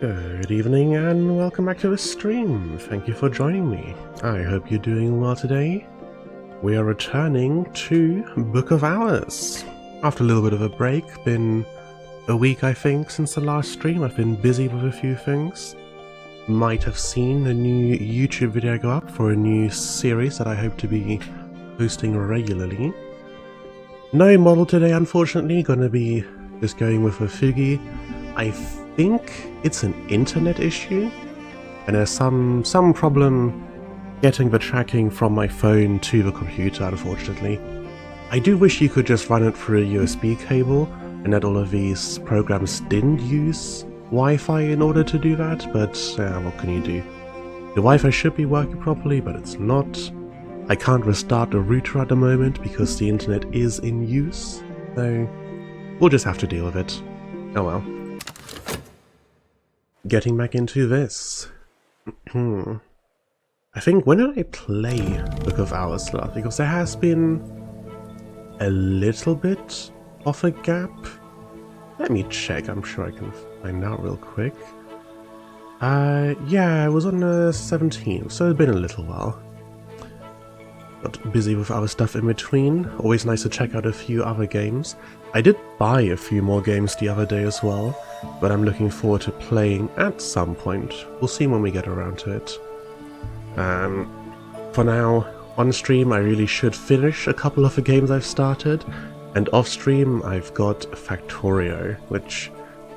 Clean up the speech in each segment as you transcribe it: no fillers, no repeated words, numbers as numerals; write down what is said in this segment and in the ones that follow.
Good evening and welcome back to the stream. Thank you for joining me. I hope you're doing well today. We are returning to Book of Hours. After a little bit of a break, been a week I think since the last stream. I've been busy with a few things. Might have seen a new YouTube video go up for a new series that I hope to be posting regularly. No model today unfortunately, gonna be just going with a Fugi. I think it's an internet issue, and there's some problem getting the tracking from my phone to the computer, unfortunately. I do wish you could just run it through a USB cable, and that all of these programs didn't use Wi-Fi in order to do that, but what can you do? The Wi-Fi should be working properly, but it's not. I can't restart the router at the moment because the internet is in use, so we'll just have to deal with it. Oh well. Getting back into this. I think, when did I play Book of Hours last? Because there has been a little bit of a gap. Let me check, I'm sure I can find out real quick. Yeah, it was on the 17th, so it's been a little while. Got busy with other stuff in between. Always nice to check out a few other games. I did buy a few more games the other day as well, but I'm looking forward to playing at some point. We'll see when we get around to it. For now, on stream I really should finish a couple of the games I've started, and off stream I've got Factorio, which,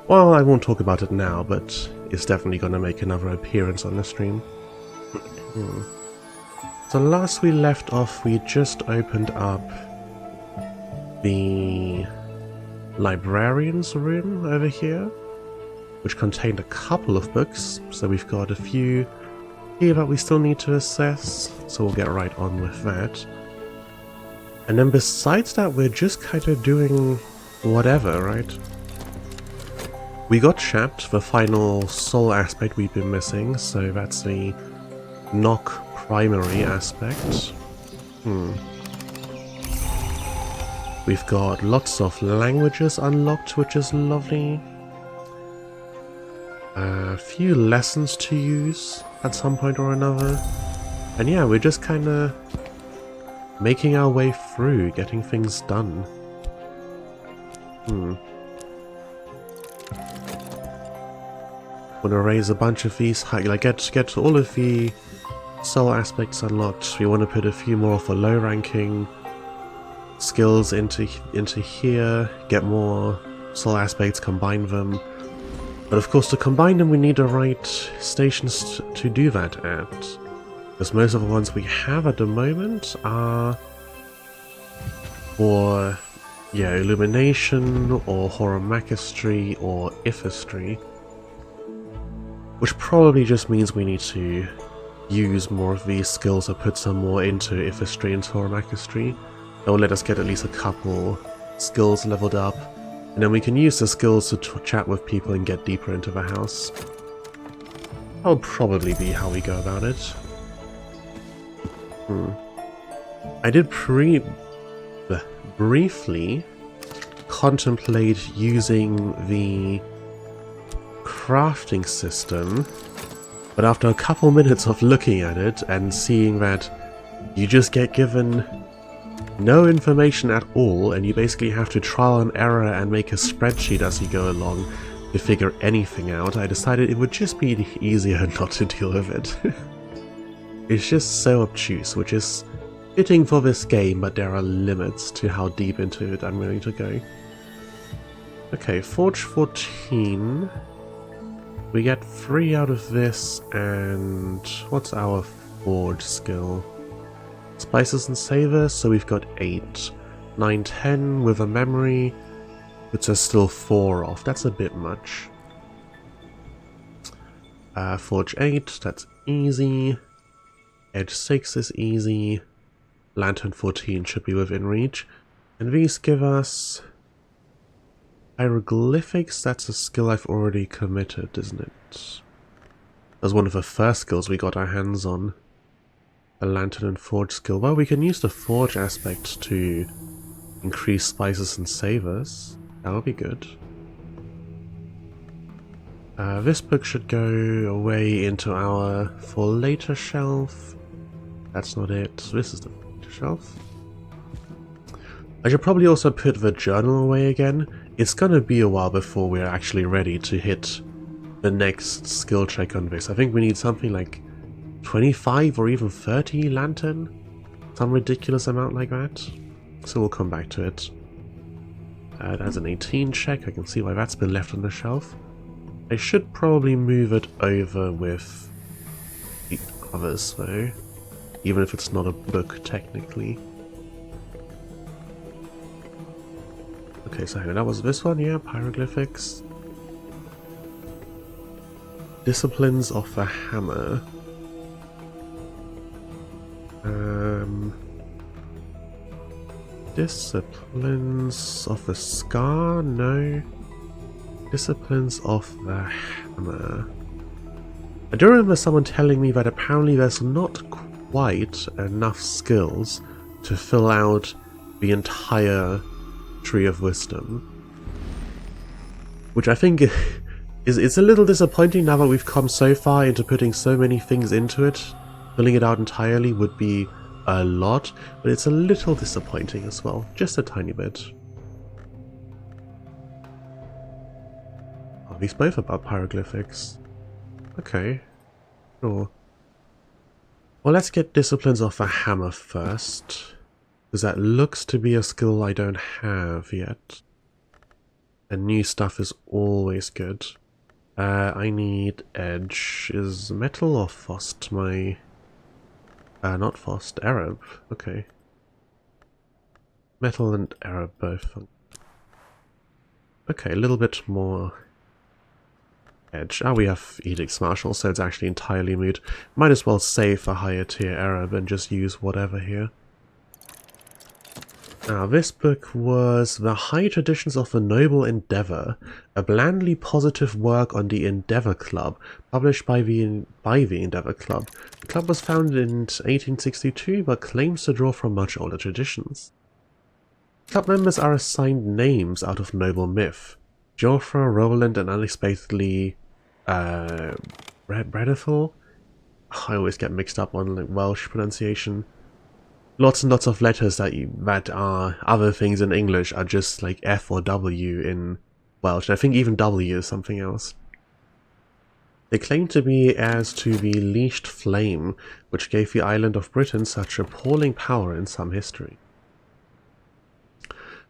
well, I won't talk about it now, but it's definitely gonna make another appearance on the stream. So last we left off, we just opened up the librarian's room over here, which contained a couple of books, so we've got a few here that we still need to assess, so we'll get right on with that. And then besides that, we're just kind of doing whatever, right? We got Chapped, the final soul aspect we've been missing, so that's the Nock primary aspect. We've got lots of languages unlocked, which is lovely. A few lessons to use at some point or another. And yeah, we're just kind of making our way through, getting things done. Want to raise a bunch of these, like get all of the soul aspects unlocked. We want to put a few more of the low ranking skills into here, get more soul aspects, combine them. But of course, to combine them we need the right stations to do that at, because most of the ones we have at the moment are for, yeah, Illumination or Horomakistry or Ithistry, which probably just means we need to use more of these skills or put some more into Ithistry and Horomakistry. That will let us get at least a couple skills leveled up, and then we can use the skills to chat with people and get deeper into the house. That'll probably be how we go about it. I did briefly contemplate using the crafting system, but after a couple minutes of looking at it and seeing that you just get given no information at all and you basically have to trial and error and make a spreadsheet as you go along to figure anything out, I decided it would just be easier not to deal with it. It's just so obtuse, which is fitting for this game, but there are limits to how deep into it I'm willing to go. Okay, Forge 14. We get 3 out of this, and what's our Forge skill? Spices and Savors, so we've got 8. 9, 10 with a memory, which is still 4 off. That's a bit much. Forge 8, that's easy. Edge 6 is easy. Lantern 14 should be within reach. And these give us hieroglyphics. That's a skill I've already committed, isn't it? That was one of the first skills we got our hands on. The Lantern and Forge skill. Well, we can use the Forge aspect to increase Spices and Savors. That would be good. This book should go away into our for later shelf. That's not it. This is the shelf. I should probably also put the journal away again. It's gonna be a while before we're actually ready to hit the next skill check on this. I think we need something like 25 or even 30 lantern. Some ridiculous amount like that. So we'll come back to it. That's an 18 check. I can see why that's been left on the shelf. I should probably move it over with the others though. Even if it's not a book, technically. Okay, so that was this one, yeah, hieroglyphics. Disciplines of the Hammer. Disciplines of the Scar? No. Disciplines of the Hammer. I do remember someone telling me that apparently there's not quite enough skills to fill out the entire Tree of Wisdom, which I think is a little disappointing now that we've come so far into putting so many things into it. Filling it out entirely would be a lot, but it's a little disappointing as well, just a tiny bit. Are these both about hieroglyphics? Okay, sure. Well, let's get Disciplines of the Hammer first, because that looks to be a skill I don't have yet. And new stuff is always good. I need Edge. Is Metal or Fost my... not Fost, Arab. Okay. Metal and Arab both. Okay, a little bit more Edge. Ah, we have Edicts Martial, so it's actually entirely moot. Might as well save a higher tier Arab and just use whatever here. Now, this book was The High Traditions of the Noble Endeavour, a blandly positive work on the Endeavour Club, published by the Endeavour Club. The club was founded in 1862, but claims to draw from much older traditions. Club members are assigned names out of noble myth. Joffre, Roland, and unexpectedly Bredethel. I always get mixed up on like Welsh pronunciation. Lots and lots of letters that are other things in English are just like F or W in Welsh. I think even W is something else. They claim to be heirs to the Leashed Flame, which gave the island of Britain such appalling power in some history.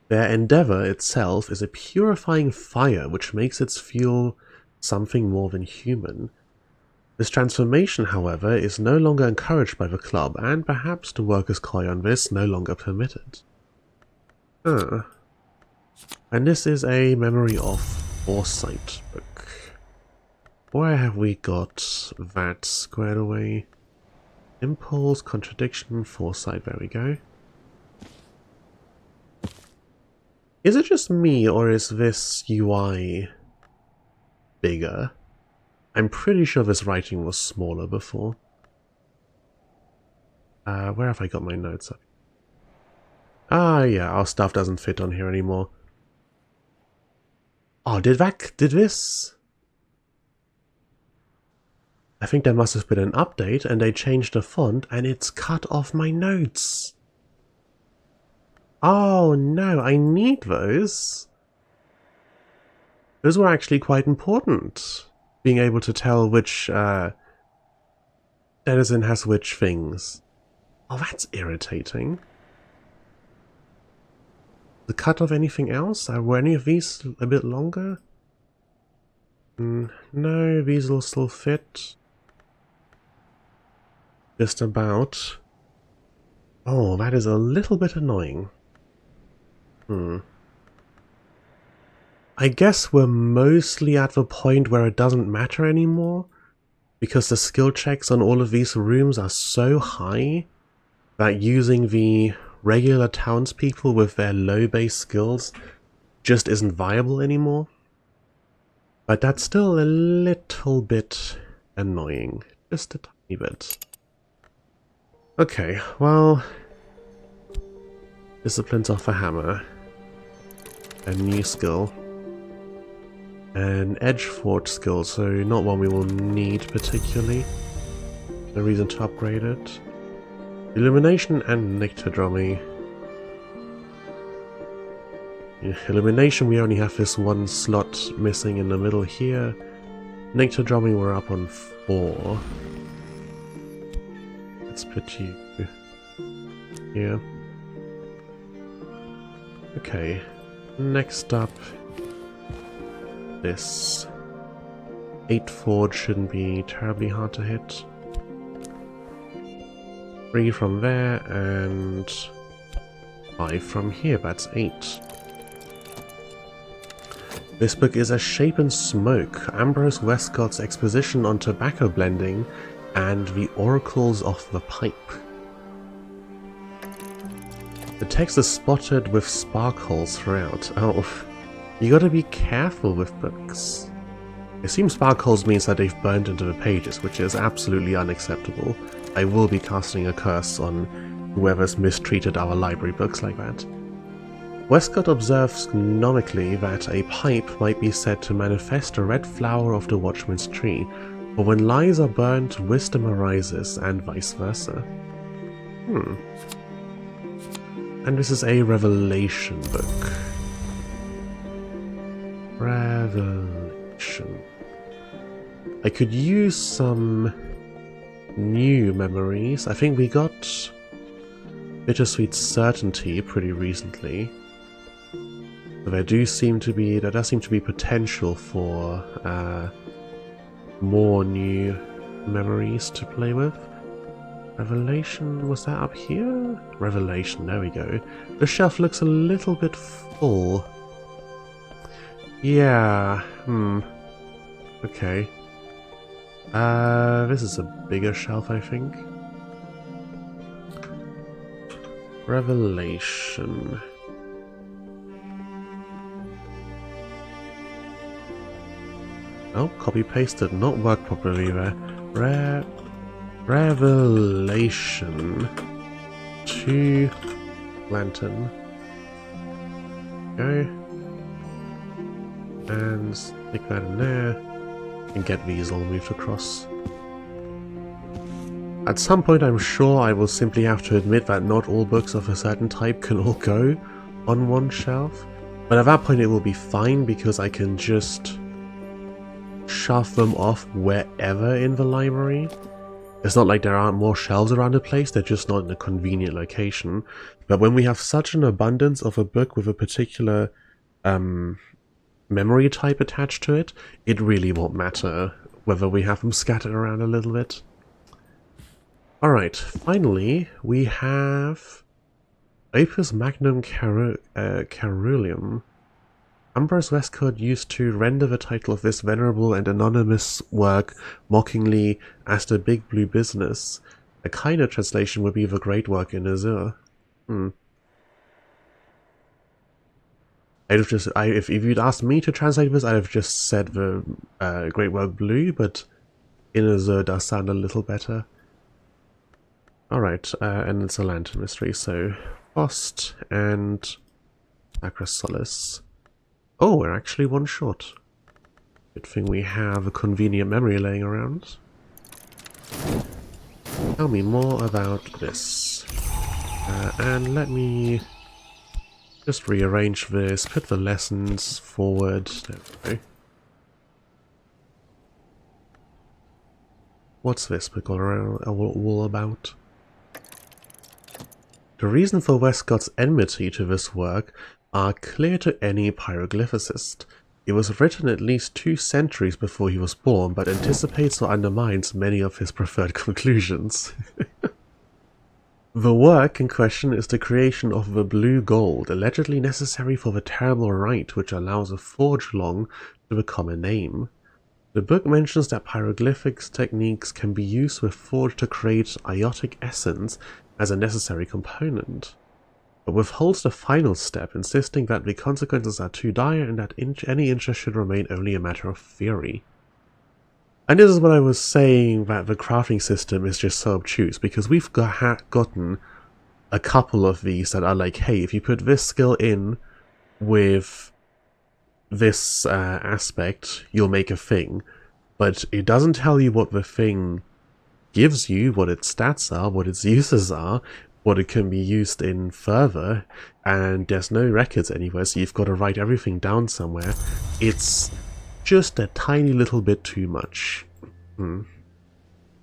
Their endeavour itself is a purifying fire which makes its fuel something more than human. This transformation, however, is no longer encouraged by the club, and perhaps the workers' coy on this no longer permitted. And this is a Memory of Foresight book. Where have we got that squared away? Impulse, Contradiction, Foresight, there we go. Is it just me, or is this UI bigger? I'm pretty sure this writing was smaller before. Where have I got my notes up? Ah, yeah, our stuff doesn't fit on here anymore. Oh, did this? I think there must have been an update and they changed the font and it's cut off my notes. Oh no, I need those. Those were actually quite important. Being able to tell which denizen has which things. Oh, that's irritating. The cut of anything else? Were any of these a bit longer? No, these will still fit. Just about. Oh, that is a little bit annoying. I guess we're mostly at the point where it doesn't matter anymore, because the skill checks on all of these rooms are so high that using the regular townspeople with their low base skills just isn't viable anymore. But that's still a little bit annoying. Just a tiny bit. Okay, well... Disciplines off a hammer. A new skill. An edge forge skill, so not one we will need particularly. No reason to upgrade it. Illumination and Nyctodromy. Illumination, we only have this one slot missing in the middle here. Nyctodromy, we're up on 4. Let's put you here. Okay, next up, this 8 forge shouldn't be terribly hard to hit. 3 from there and 5 from here, that's 8. This book is A Shape and Smoke, Ambrose Westcott's exposition on tobacco blending and the oracles of the pipe. The text is spotted with sparkles throughout. Oh, you gotta be careful with books. I assume sparkles means that they've burned into the pages, which is absolutely unacceptable. I will be casting a curse on whoever's mistreated our library books like that. Westcott observes gnomically that a pipe might be said to manifest a red flower of the watchman's tree, or when lies are burnt, wisdom arises, and vice versa. And this is a Revelation book. Revelation. I could use some new memories. I think we got Bittersweet Certainty pretty recently. But there does seem to be potential for more new memories to play with. Revelation, was that up here? Revelation, there we go. The shelf looks a little bit full. Yeah, okay. This is a bigger shelf, I think. Revelation. Oh, copy-paste did not work properly there. Revelation. 2 lantern. Go. And stick that in there. And get these all moved across. At some point I'm sure I will simply have to admit that not all books of a certain type can all go on one shelf. But at that point it will be fine because I can just shove them off wherever in the library. It's not like there aren't more shelves around the place, they're just not in a convenient location. But when we have such an abundance of a book with a particular memory type attached to it, it really won't matter whether we have them scattered around a little bit. Alright, finally we have Opus Magnum Caeruleum. Ambrose Westcott used to render the title of this venerable and anonymous work mockingly as the Big Blue Business. A kinder translation would be the Great Work in Azure. I'd have just, if you'd asked me to translate this, I'd have just said the Great World Blue, but Inazur does sound a little better. Alright, and it's a lantern mystery, so Fost and Acrosolis. Oh, we're actually one short. Good thing we have a convenient memory laying around. Tell me more about this. And let me just rearrange this, put the lessons forward. There we go. What's this book all about? The reason for Westcott's enmity to this work are clear to any pyroglyphicist. It was written at least 2 centuries before he was born, but anticipates or undermines many of his preferred conclusions. The work in question is the creation of the blue gold, allegedly necessary for the terrible rite which allows a forge long to become a name. The book mentions that pyroglyphics techniques can be used with forge to create iotic essence as a necessary component, but withholds the final step, insisting that the consequences are too dire and that any interest should remain only a matter of theory. And this is what I was saying, that the crafting system is just so obtuse, because we've gotten a couple of these that are like, hey, if you put this skill in with this aspect, you'll make a thing, but it doesn't tell you what the thing gives you, what its stats are, what its uses are, what it can be used in further, and there's no records anywhere, so you've got to write everything down somewhere. It's just a tiny little bit too much.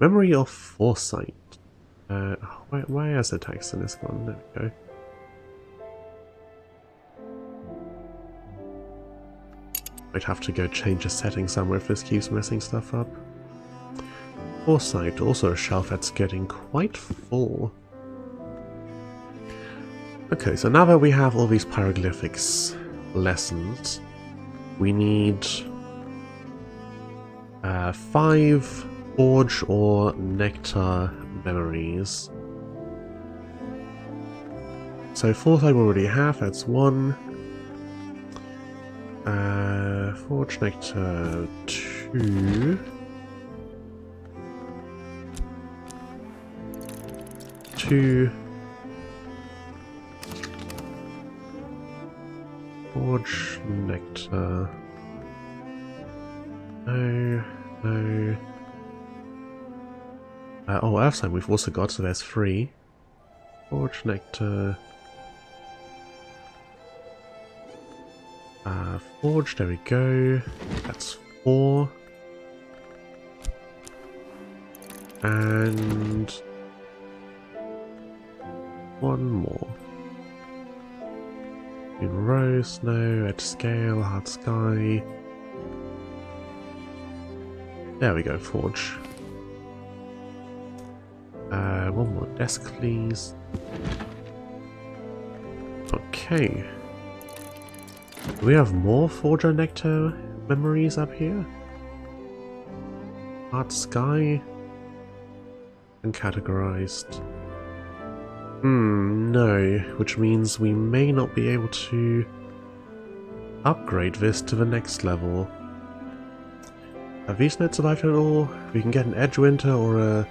Memory of Foresight. Why has the text in this one? There we go. Might have to go change a setting somewhere if this keeps messing stuff up. Foresight, also a shelf that's getting quite full. Okay, so now that we have all these pyroglyphics lessons, we need 5 Forge or Nectar memories. So Foresight we already have, that's 1. Forge Nectar 2. 2. Forge Nectar. No. Oh, Earthsign we've also got, so there's 3. Forge Nectar. Forge, there we go. That's 4. And 1 more. In row, snow, edge scale, hard sky. There we go, Forge. 1 more desk, please. Okay. Do we have more Forge or Nectar memories up here? Hard sky. And categorized. No, which means we may not be able to upgrade this to the next level. Have these notes survived at all? We can get an Edgewinter or a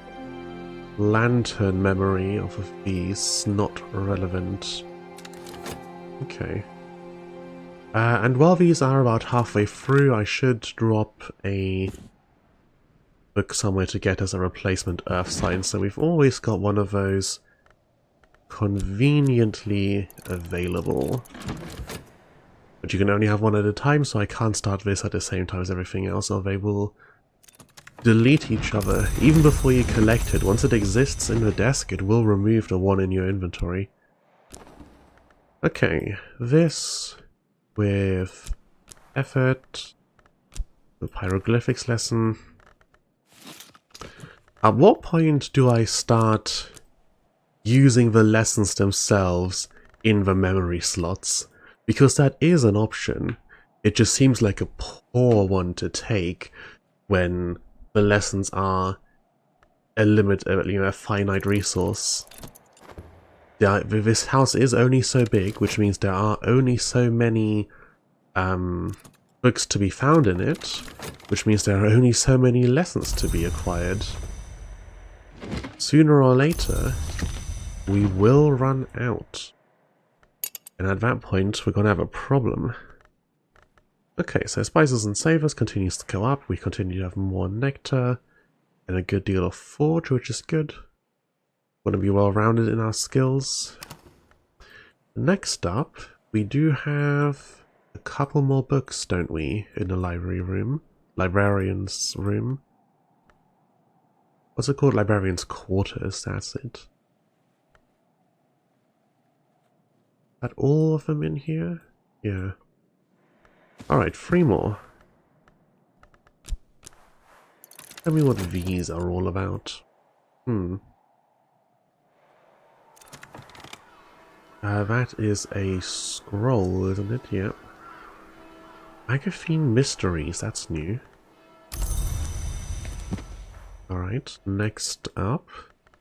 Lantern memory off of these, not relevant. Okay. And while these are about halfway through, I should drop a book somewhere to get as a replacement Earthsign, so we've always got one of those conveniently available. But you can only have one at a time, so I can't start this at the same time as everything else, or they will delete each other. Even before you collect it, once it exists in the desk, it will remove the one in your inventory. Okay, this with effort, the pyroglyphics lesson. At what point do I start using the lessons themselves in the memory slots? Because that is an option. It just seems like a poor one to take when the lessons are a finite resource. This house is only so big, which means there are only so many books to be found in it, which means there are only so many lessons to be acquired. Sooner or later, we will run out. And at that point, we're going to have a problem. Okay, so spices and savors continues to go up. We continue to have more nectar and a good deal of forge, which is good. Want to be well rounded in our skills. Next up, we do have a couple more books, don't we, in the library room? Librarian's room. What's it called? Librarian's quarters, that's it. Are all of them in here? Yeah. Alright, 3 more. Tell me what these are all about. That is a scroll, isn't it? Yep. Agathine Mysteries, that's new. Alright, next up.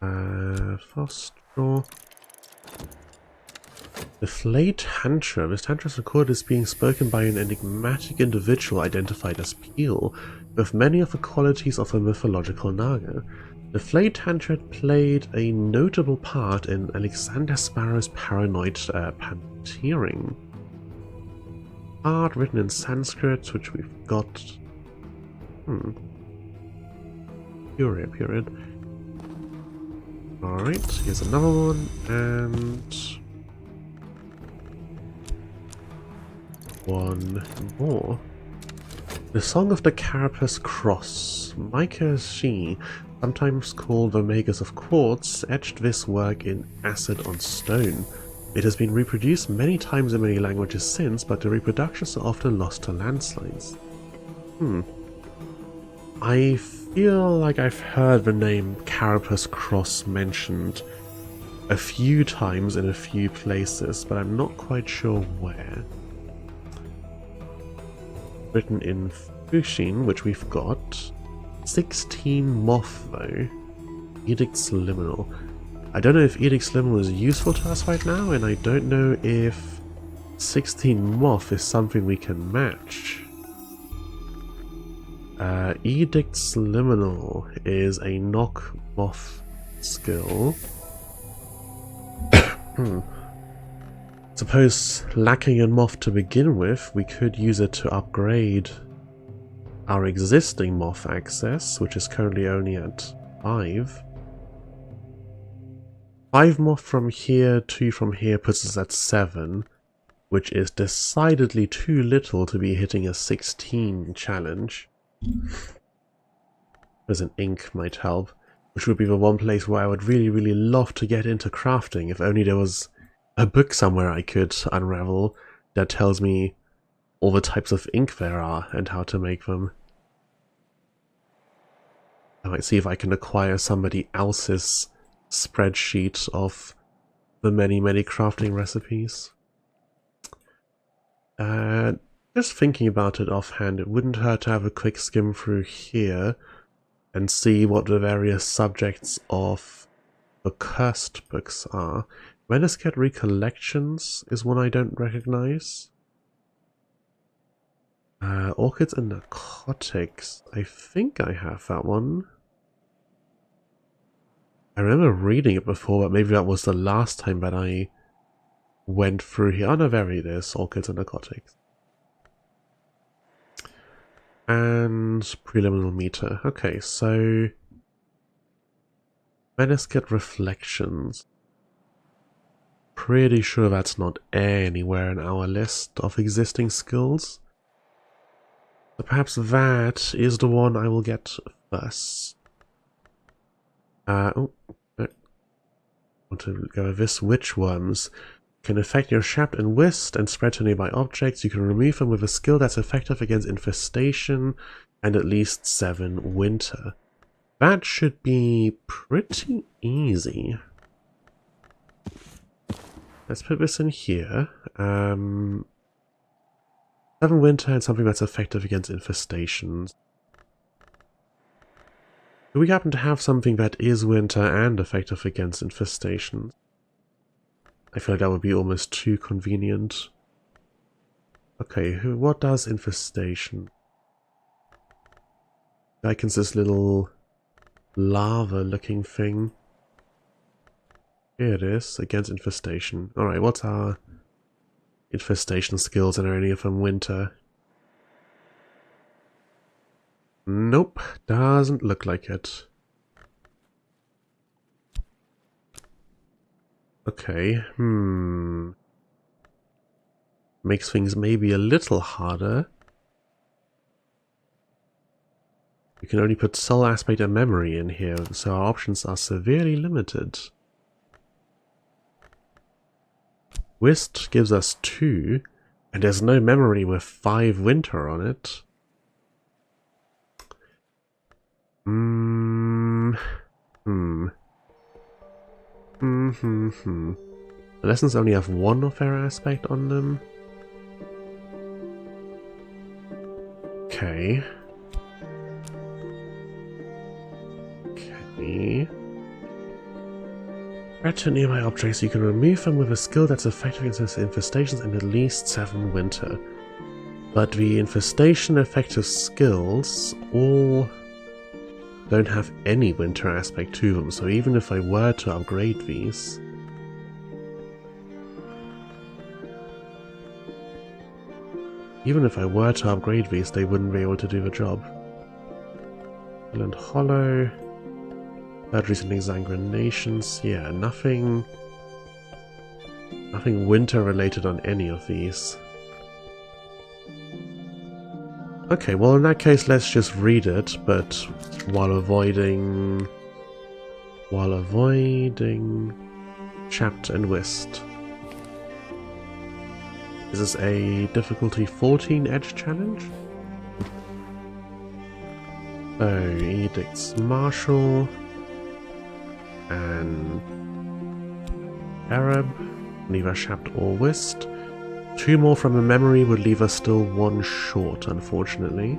Foster. The Flayed Tantra. This tantra's recorded as being spoken by an enigmatic individual identified as Peel, with many of the qualities of a mythological Naga. The Flayed Tantra played a notable part in Alexander Sparrow's paranoid pantering. Art written in Sanskrit, which we've got. Period. Alright, here's another one, and one more. The Song of the Carapace Cross. Micah Shi, sometimes called the makers of quartz, etched this work in acid on stone. It has been reproduced many times in many languages since, but the reproductions are often lost to landslides. I feel like I've heard the name Carapace Cross mentioned a few times in a few places, but I'm not quite sure where. Written in Fushin, which we've got. 16 Moth, though. Edict's Liminal. I don't know if Edict's Liminal is useful to us right now, and I don't know if 16 Moth is something we can match. Edict's Liminal is a knock moth skill. Suppose lacking in moth to begin with, we could use it to upgrade our existing moth access, which is currently only at 5. 5 moth from here, 2 from here puts us at 7, which is decidedly too little to be hitting a 16 challenge. As an ink might help, which would be the one place where I would really love to get into crafting, if only there was a book somewhere I could unravel that tells me all the types of ink there are and how to make them. I might see if I can acquire somebody else's spreadsheet of the many crafting recipes. Just thinking about it offhand, it wouldn't hurt to have a quick skim through here and see what the various subjects of the cursed books are. Menasket Recollections is one I don't recognize. Orchids and Narcotics. I think I have that one. I remember reading it before, but maybe that was the last time that I went through here. Oh no, there it is. Orchids and Narcotics. And Preliminary Meter. Okay, so Menasket Reflections. Pretty sure that's not anywhere in our list of existing skills. So perhaps that is the one I will get first. Oh, I want to go with this. Witchworms can affect your shaft and whist and spread to nearby objects. You can remove them with a skill that's effective against infestation and at least 7 winter. That should be pretty easy. Let's put this in here. 7 winter and something that's effective against infestations. Do we happen to have something that is winter and effective against infestations? I feel like that would be almost too convenient. Okay, what does infestation? Likens this little lava-looking thing. Here it is, against infestation. Alright, what's our infestation skills, and are any of them winter? Nope, doesn't look like it. Okay, makes things maybe a little harder. We can only put soul aspect and memory in here, so our options are severely limited. Wisp gives us 2, and there's no memory with 5 winter on it. The lessons only have 1 of their aspect on them. Okay. Okay. Threaten nearby objects, you can remove them with a skill that's effective against infestations and at least 7 winter. But the infestation effective skills all don't have any winter aspect to them, so even if I were to upgrade these... Even if I were to upgrade these, they wouldn't be able to do the job. Island Hollow... Surgeries and exsanguinations, yeah, nothing winter related on any of these. Okay, well in that case let's just read it, but while avoiding Chapped and Whist. Is this a difficulty 14 edge challenge? So, Edicts Martial and Arab, neither Chapped or Whist. 2 more from the memory would leave us still 1 short, unfortunately.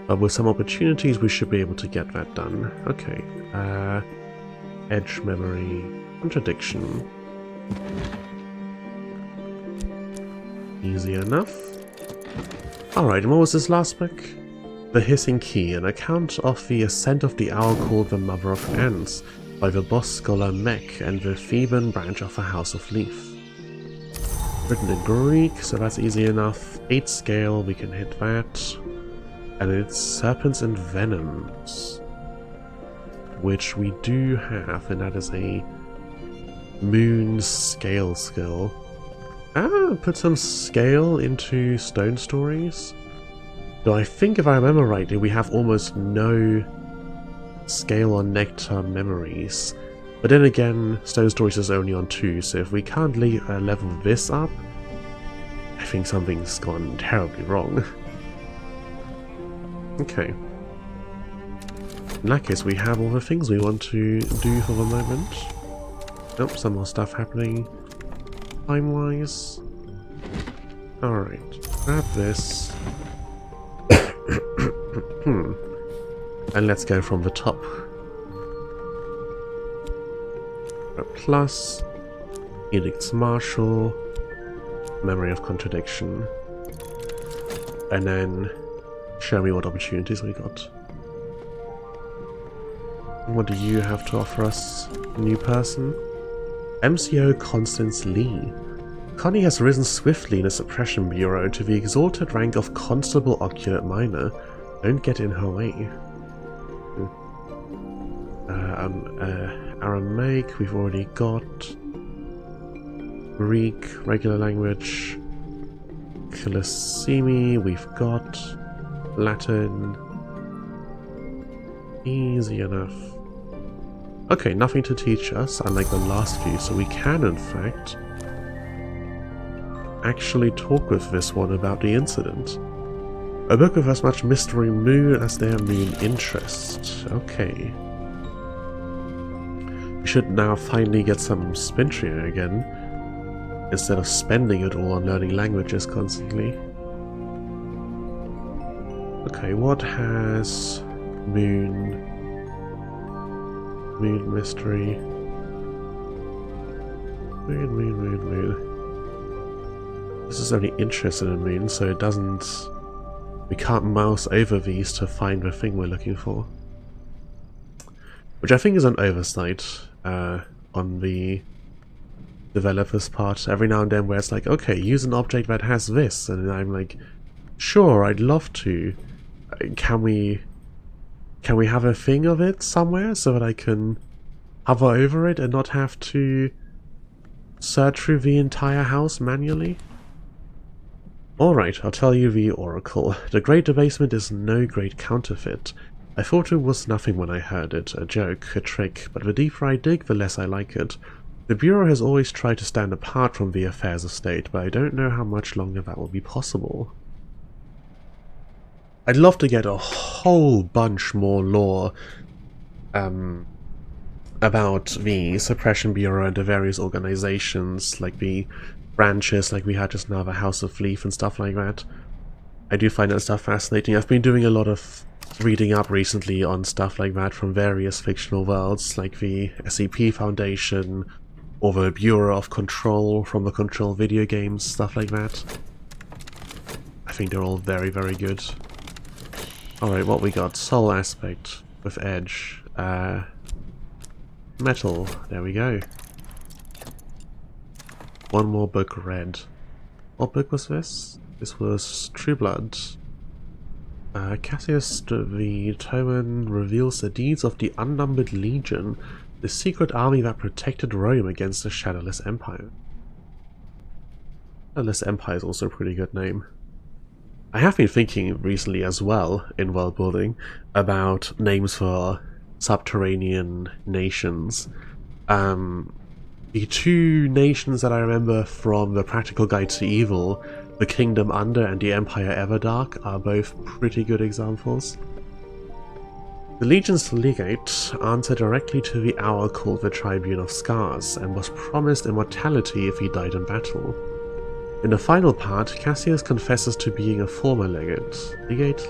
But with some opportunities we should be able to get that done. Okay, Edge Memory, Contradiction. Easy enough. Alright, and what was this last book? The Hissing Key, an account of the ascent of the owl called the Mother of Ants, by the boss scholar Mech and the Theban branch of the House of Leaf. Written in Greek, so that's easy enough. 8 scale, we can hit that. And it's Serpents and Venoms, which we do have, and that is a Moon Scale skill. Put some scale into Stone Stories. Though I think if I remember rightly, we have almost no scale on Nectar memories. But then again, Stone Stories is only on 2, so if we can't level this up, I think something's gone terribly wrong. Okay. In that case, we have all the things we want to do for the moment. Nope, some more stuff happening time-wise. Alright, grab this. And let's go from the top. A plus, Edicts Martial, Memory of Contradiction, and then show me what opportunities we got. What do you have to offer us, new person? MCO Constance Lee. Connie has risen swiftly in the Suppression Bureau to the exalted rank of Constable Oculate Minor. Don't get in her way. Aramaic we've already got. Greek, regular language. Kilisimi we've got. Latin. Easy enough. Okay, nothing to teach us, unlike the last few, so we can, in fact, actually talk with this one about the incident. A book with as much mystery moon as their main interest. Okay. We should now finally get some Spintria again, instead of spending it all on learning languages constantly. Okay, what has Moon mystery? Moon. This is only interested in Moon, so it doesn't... We can't mouse over these to find the thing we're looking for. Which I think is an oversight on the developer's part. Every now and then where it's like, okay, use an object that has this, and I'm like, sure, I'd love to. Can we have a thing of it somewhere so that I can hover over it and not have to search through the entire house manually? Alright, I'll tell you the oracle. The Great Debasement is no great counterfeit. I thought it was nothing when I heard it, a joke, a trick, but the deeper I dig, the less I like it. The Bureau has always tried to stand apart from the affairs of state, but I don't know how much longer that will be possible. I'd love to get a whole bunch more lore about the Suppression Bureau and the various organizations, like the branches, like we had just now, the House of Leaf and stuff like that. I do find that stuff fascinating. I've been doing a lot of reading up recently on stuff like that from various fictional worlds, like the SCP Foundation, or the Bureau of Control from the Control video games, stuff like that. I think they're all very, very good. Alright, what we got? Soul Aspect with Edge. Metal. There we go. One more book read. What book was this? This was True Blood. Cassius the Toman reveals the deeds of the Unnumbered Legion, the secret army that protected Rome against the Shadowless Empire. Shadowless Empire is also a pretty good name. I have been thinking recently as well, in world building, about names for subterranean nations. The two nations that I remember from the Practical Guide to Evil, the Kingdom Under and the Empire Everdark, are both pretty good examples. The Legion's legate answered directly to the owl called the Tribune of Scars, and was promised immortality if he died in battle. In the final part, Cassius confesses to being a former legate. Legate?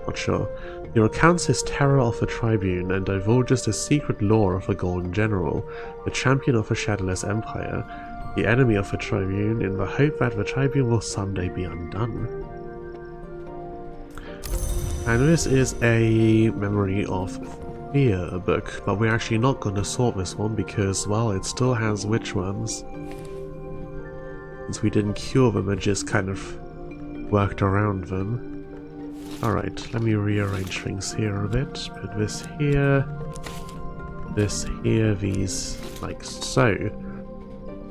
Not sure. He recounts his terror of the Tribune and divulges the secret lore of the Golden General, the champion of the Shadowless Empire, the enemy of the Tribune, in the hope that the Tribune will someday be undone. And this is a Memory of Fear book, but we're actually not going to sort this one because, well, it still has witchworms. Since we didn't cure them and just kind of worked around them. Alright, let me rearrange things here a bit. Put this here, these like so.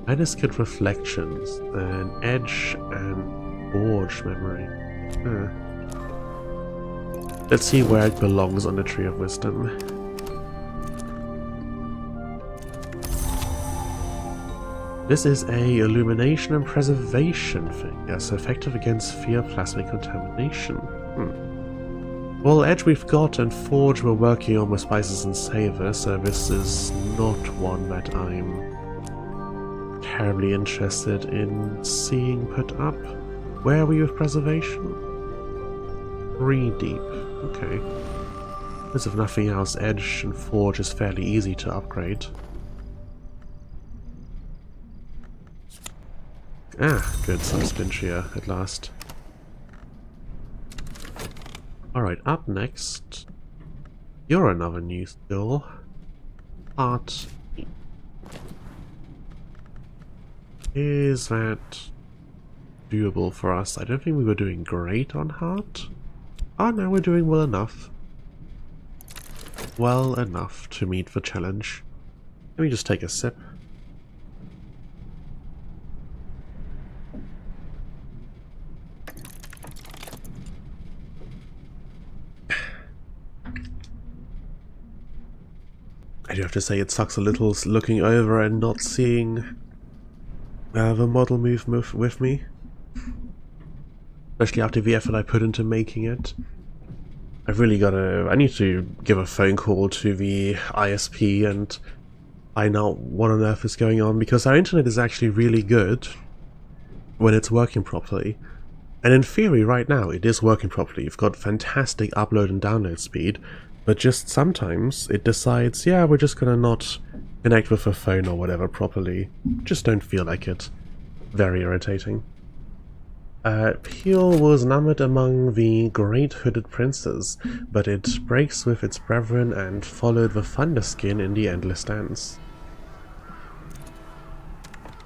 Manuscript Reflections, an Edge and Forge memory. Let's see where it belongs on the Tree of Wisdom. This is a illumination and preservation thing, as effective against fear plasmic contamination. Well, Edge we've got, and Forge we're working on with Spices and Savor, so this is not one that I'm terribly interested in seeing put up. Where are we with preservation? 3 deep. Okay. Because if nothing else, Edge and Forge is fairly easy to upgrade. Ah, good, some Spintria at last. Alright, up next. You're another new skill. Art. Is that doable for us? I don't think we were doing great on Heart. Oh, no, we're doing well enough. Well enough to meet the challenge. Let me just take a sip. I do have to say it sucks a little looking over and not seeing the model move with me. Especially after the effort I put into making it. I've really gotta... I need to give a phone call to the ISP and find out what on earth is going on, because our internet is actually really good when it's working properly. And in theory right now it is working properly. You've got fantastic upload and download speed. But just sometimes it decides, yeah, we're just gonna not connect with a phone or whatever properly. Just don't feel like it. Very irritating. Peel was numbered among the great hooded princes, but it breaks with its brethren and followed the Thunderskin in the endless dance.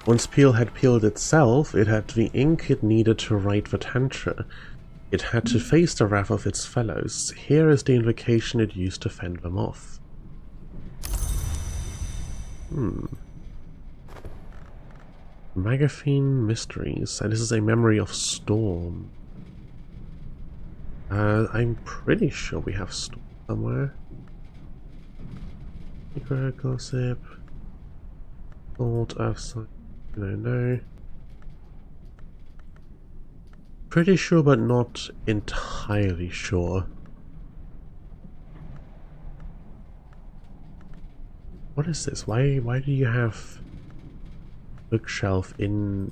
Once Peel had peeled itself, it had the ink it needed to write the Tantra. It had to face the wrath of its fellows. Here is the invocation it used to fend them off. Magathene Mysteries, and this is a memory of Storm. I'm pretty sure we have Storm somewhere. Secret Gossip. Old Earthside. No. Pretty sure, but not entirely sure. What is this? Why do you have bookshelf in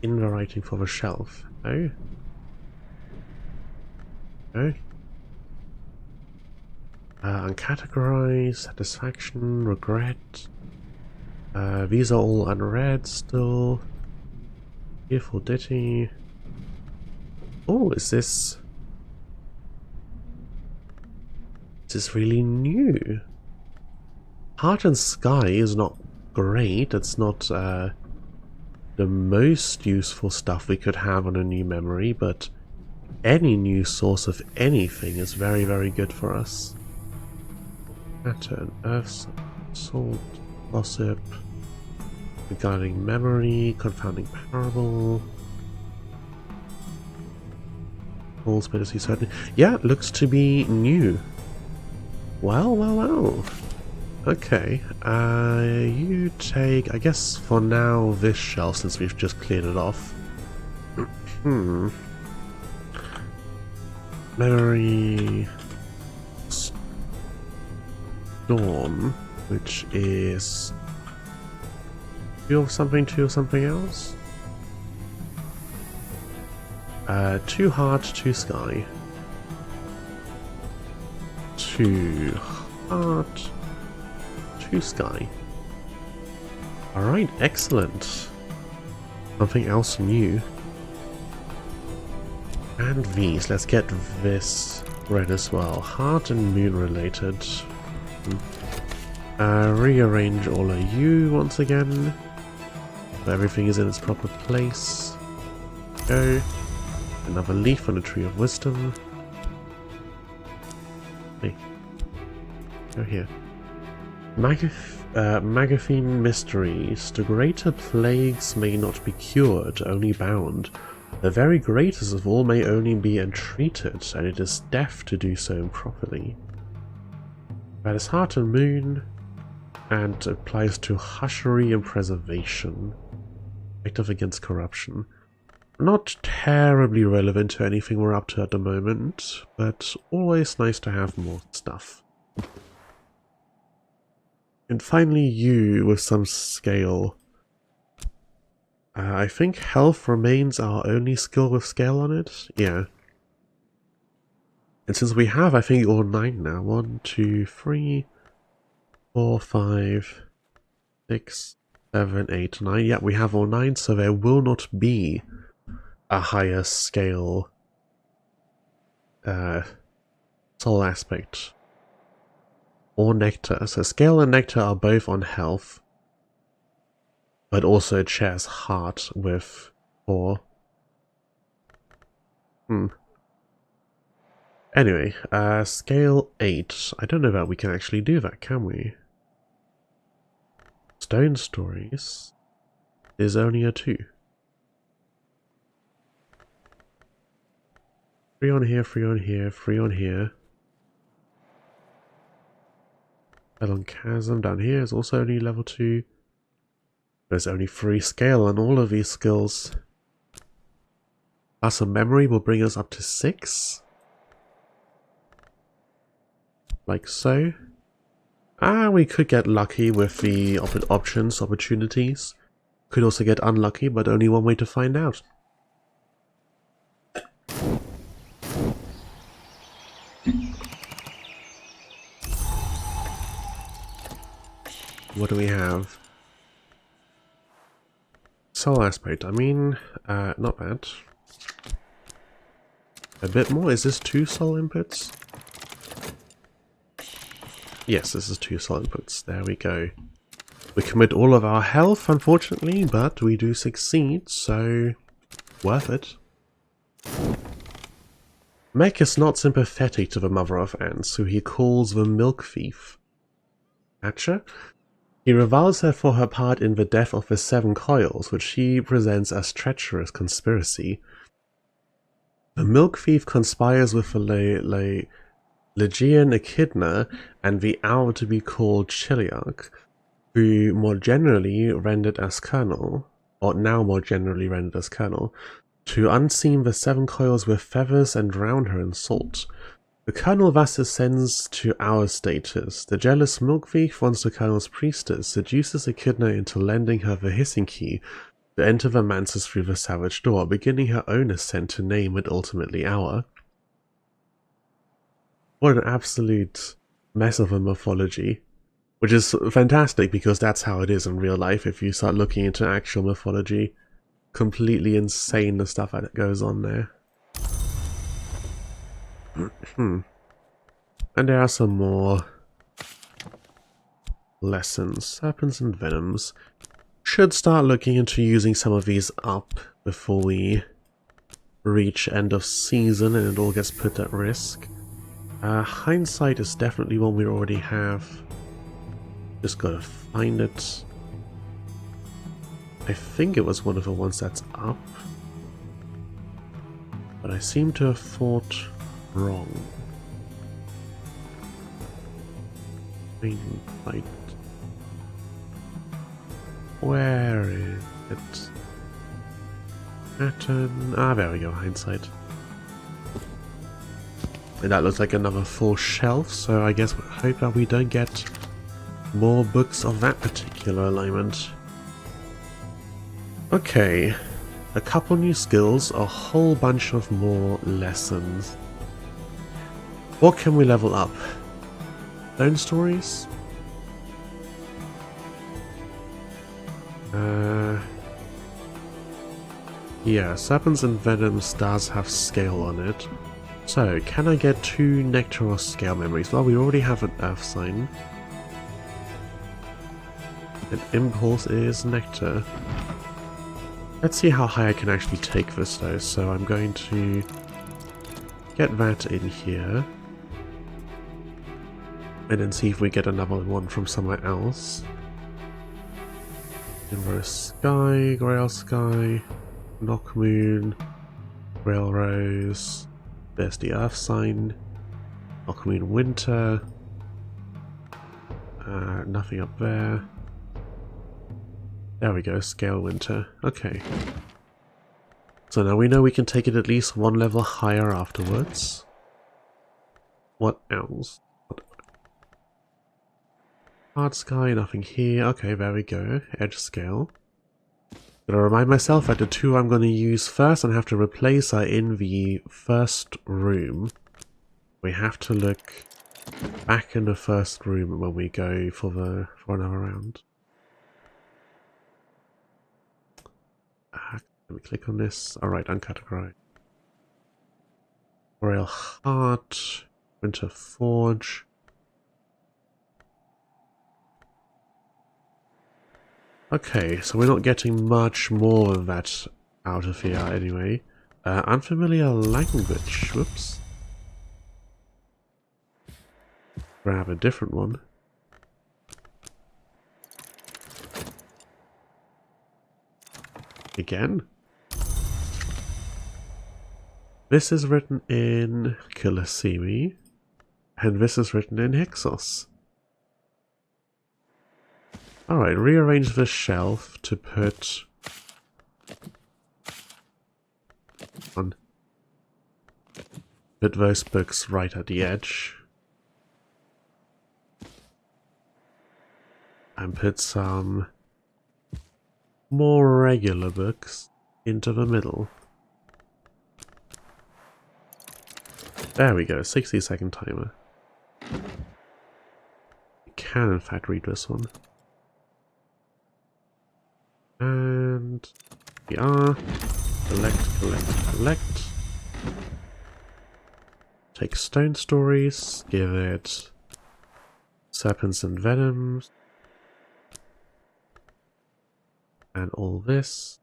the writing for the shelf? Oh? Oh? Uncategorized, satisfaction, regret. These are all unread still. Fearful Ditty. Oh, is this really new? Heart and Sky is not great. It's not the most useful stuff we could have on a new memory, but any new source of anything is very, very good for us. Pattern, Earth, Salt, Gossip, Regarding Memory, Confounding Parable. All Spirity Certainty. Yeah, looks to be new. Well. Okay, you take, I guess for now, this shelf since we've just cleared it off. Memory Storm, which is 2 of something else? 2 heart, 2 sky. 2 heart, 2 sky. Alright, excellent. Something else new. And these, let's get this read as well. Heart and moon related. Rearrange all of you once again. Everything is in its proper place. Go. Another leaf on the Tree of Wisdom. Hey. Go here. Magathene Mysteries. The greater plagues may not be cured, only bound. The very greatest of all may only be entreated, and it is death to do so improperly. That is Heart and Moon, and applies to Hushery and Preservation. Effective against corruption. Not terribly relevant to anything we're up to at the moment, but always nice to have more stuff. And finally you with some scale. I think health remains our only skill with scale on it. Yeah. And since we have, I think, all 9 now. 1, 2, 3, 4, 5, 6, 7, 8, 9. Yeah, we have all 9, so there will not be a higher scale soul aspect or nectar. So scale and nectar are both on health, but also it shares heart with 4. Anyway, scale 8. I don't know that we can actually do that, can we? Stone Stories is only a 2. 3 on here, 3 on here, 3 on here. Elon Chasm down here is also only level 2. There's only 3 scale on all of these skills. Plus a memory will bring us up to 6. Like so. We could get lucky with the opportunities. Could also get unlucky, but only one way to find out. What do we have? soul aspect. I mean, not bad. A bit more. Is this 2 soul inputs? Yes, this is 2 soul inputs. There we go. We commit all of our health, unfortunately, but we do succeed, so worth it. Mek is not sympathetic to the mother of ants, who he calls the milk thief. Hatcher? He reviles her for her part in the death of the 7 coils, which she presents as treacherous conspiracy. The milk thief conspires with the Legion Echidna and the owl to be called Chiliarch, who more generally rendered as Colonel, or now more generally rendered as Colonel, to unseam the 7 coils with feathers and drown her in salt. The Colonel thus ascends to our status. The jealous milk thief, once the Colonel's priestess, seduces Echidna into lending her the hissing key to enter the mantis through the savage door, beginning her own ascent to name and ultimately our. What an absolute mess of a mythology. Which is fantastic because that's how it is in real life if you start looking into actual mythology. Completely insane the stuff that goes on there. And there are some more lessons. Serpents and venoms. Should start looking into using some of these up before we reach end of season and it all gets put at risk. Hindsight is definitely one we already have. Just gotta find it. I think it was one of the ones that's up. But I seem to have thought wrong. Hindsight. Where is it? Pattern. Ah, there we go, hindsight. And that looks like another full shelf, so I guess we hope that we don't get more books of that particular alignment. Okay, a couple new skills, a whole bunch of more lessons. What can we level up? Stone stories? Yeah, Serpents and Venoms does have scale on it. So, can I get 2 Nectar or Scale memories? Well, we already have an Earth sign. And Impulse is Nectar. Let's see how high I can actually take this though, so I'm going to get that in here. And then see if we get another one from somewhere else. Inverse Sky, Grail Sky, Nock Moon, Grail Rose, there's the Earth sign, Nock Moon Winter, nothing up there. There we go, Scale Winter. Okay. So now we know we can take it at least 1 level higher afterwards. What else? Hard Sky, nothing here. Okay, there we go. Edge Scale. Gotta remind myself that the 2 I'm going to use first and have to replace are in the first room. We have to look back in the first room when we go for another round. Let me click on this. Alright, uncategorized. Royal Heart, Winter Forge. Okay, so we're not getting much more of that out of here anyway. Unfamiliar language. Whoops. Grab a different one. Again? This is written in Kilisimi, and this is written in Hyksos. Alright, rearrange the shelf to put on. Put those books right at the edge. And put some more regular books into the middle. There we go, 60-second timer. You can in fact read this one. And We are. Collect, collect, collect. Take Stone Stories, give it Serpents and Venoms, and all this.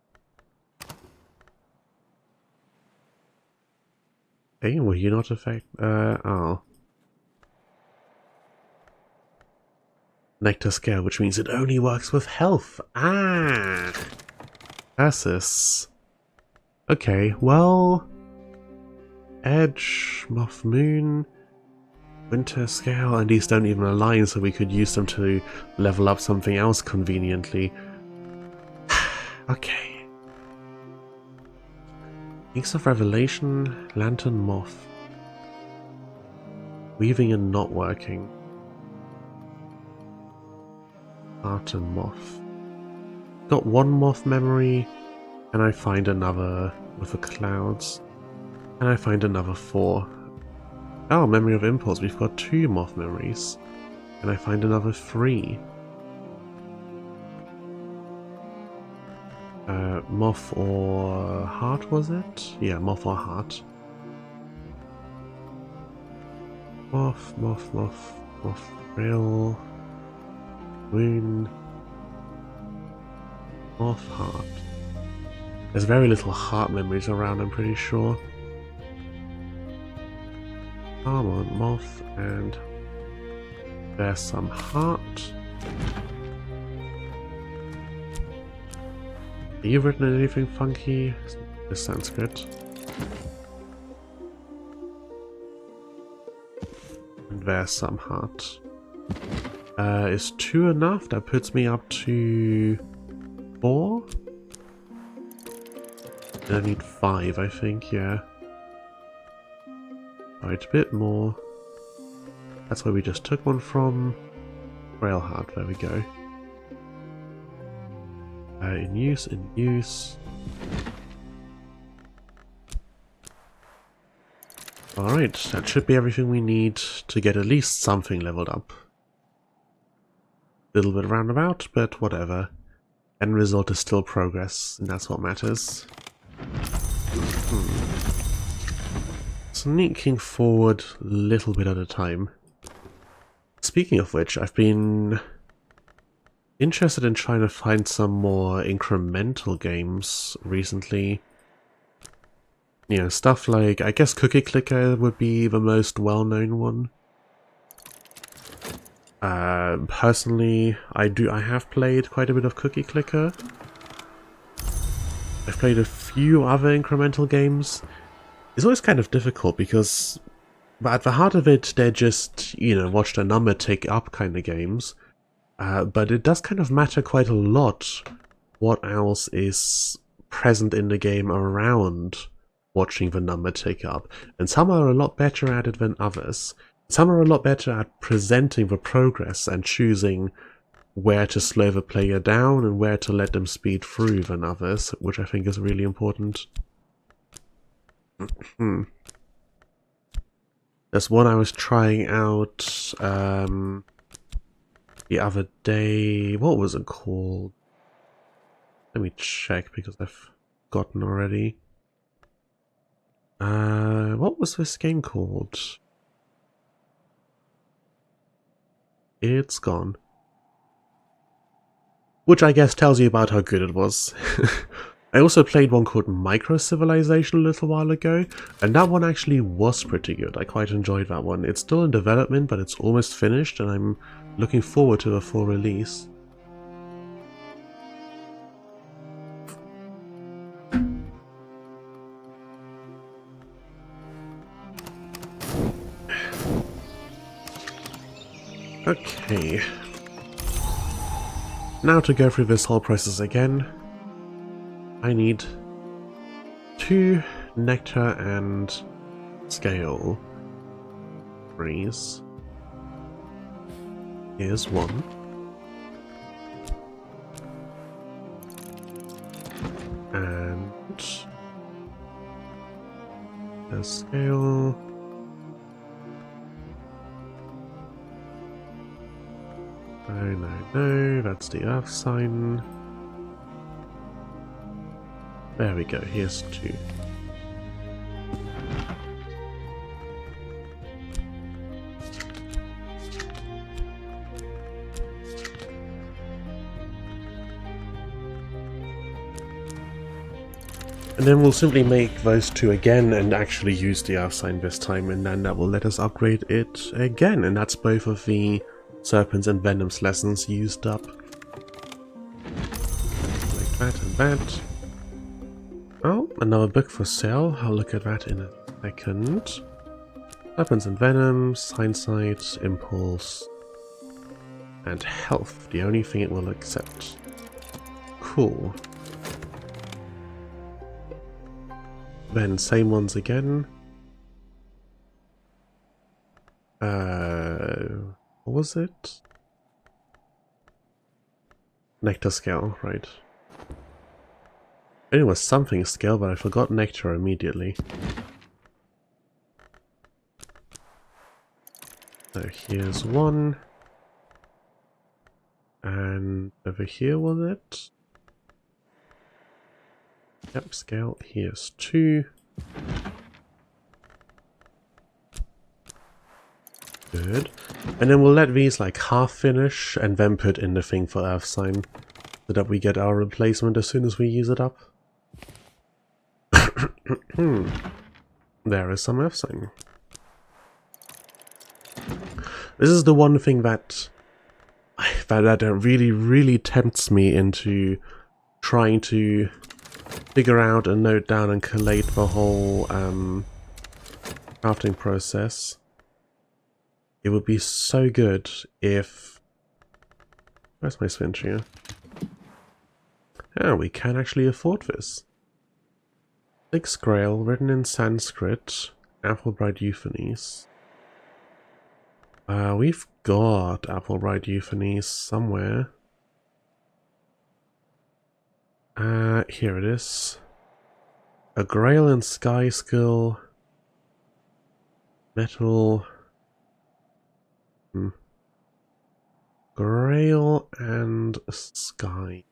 Hey, will you not affect? Oh. Nectar Scale, which means it only works with health. Ah! Versus. Okay, well. Edge, Moth Moon, Winter Scale, and these don't even align, so we could use them to level up something else conveniently. Okay. Inks of Revelation, Lantern Moth. Weaving and not working. Art and Moth. Got one Moth memory, and I find another with the clouds. And I find another 4. Oh, Memory of Impulse, we've got 2 Moth memories. And I find another 3. Moth or Heart, was it? Yeah, Moth or Heart. Moth, Moth, Moth, Moth, Thrill, Moon, Moth, Heart. There's very little Heart memories around, I'm pretty sure. Armor, Moth, and there's some Heart. Have you written anything funky? This sounds good. And there's some Heart. Is 2 enough? That puts me up to 4? And I need 5, I think, yeah. Alright, a bit more. That's where we just took one from. Railheart, there we go. In use, in use. Alright, that should be everything we need to get at least something leveled up. Little bit roundabout, but whatever. End result is still progress, and that's what matters. Sneaking forward a little bit at a time. Speaking of which, I've been interested in trying to find some more incremental games recently. You know, stuff like, I guess Cookie Clicker would be the most well-known one. Personally, I have played quite a bit of Cookie Clicker. I've played a few other incremental games. It's always kind of difficult because at the heart of it, they're just, you know, watch the number tick up kind of games. But it does kind of matter quite a lot what else is present in the game around watching the number tick up. And some are a lot better at it than others. Some are a lot better at presenting the progress and choosing where to slow the player down and where to let them speed through than others, which I think is really important. There's one I was trying out the other day. What was it called? Let me check because I've forgotten already. What was this game called? It's gone. Which I guess tells you about how good it was. I also played one called Micro Civilization a little while ago, and that one actually was pretty good. I quite enjoyed that one. It's still in development, but it's almost finished, and I'm looking forward to a full release. Okay. Now to go through this whole process again, I need 2 nectar and scale trees. Here's 1. And the scale. No, that's the earth sign. There we go, here's 2. And then we'll simply make those 2 again and actually use the earth sign this time, and then that will let us upgrade it again, and that's both of the Serpents and Venoms lessons used up. Like that and that. Oh, another book for sale. I'll look at that in a second. Serpents and Venoms, Hindsight, Impulse, and Health. The only thing it will accept. Cool. Then same ones again. What was it? Nectar scale, right. It was something scale, but I forgot nectar immediately. So here's 1. And over here was it? Yep, scale. Here's 2. Good. And then we'll let these like half finish and then put in the thing for Earth Sign so that we get our replacement as soon as we use it up. There is some Earth Sign. This is the one thing that really tempts me into trying to figure out and note down and collate the whole crafting process. It would be so good if... Where's my Sphinxia? Yeah, we can actually afford this. 6 Grail, written in Sanskrit, Applebright Euphonies. We've got Applebright Euphonies somewhere. Here it is. A Grail and Sky Skill. Metal. Grail and Sky.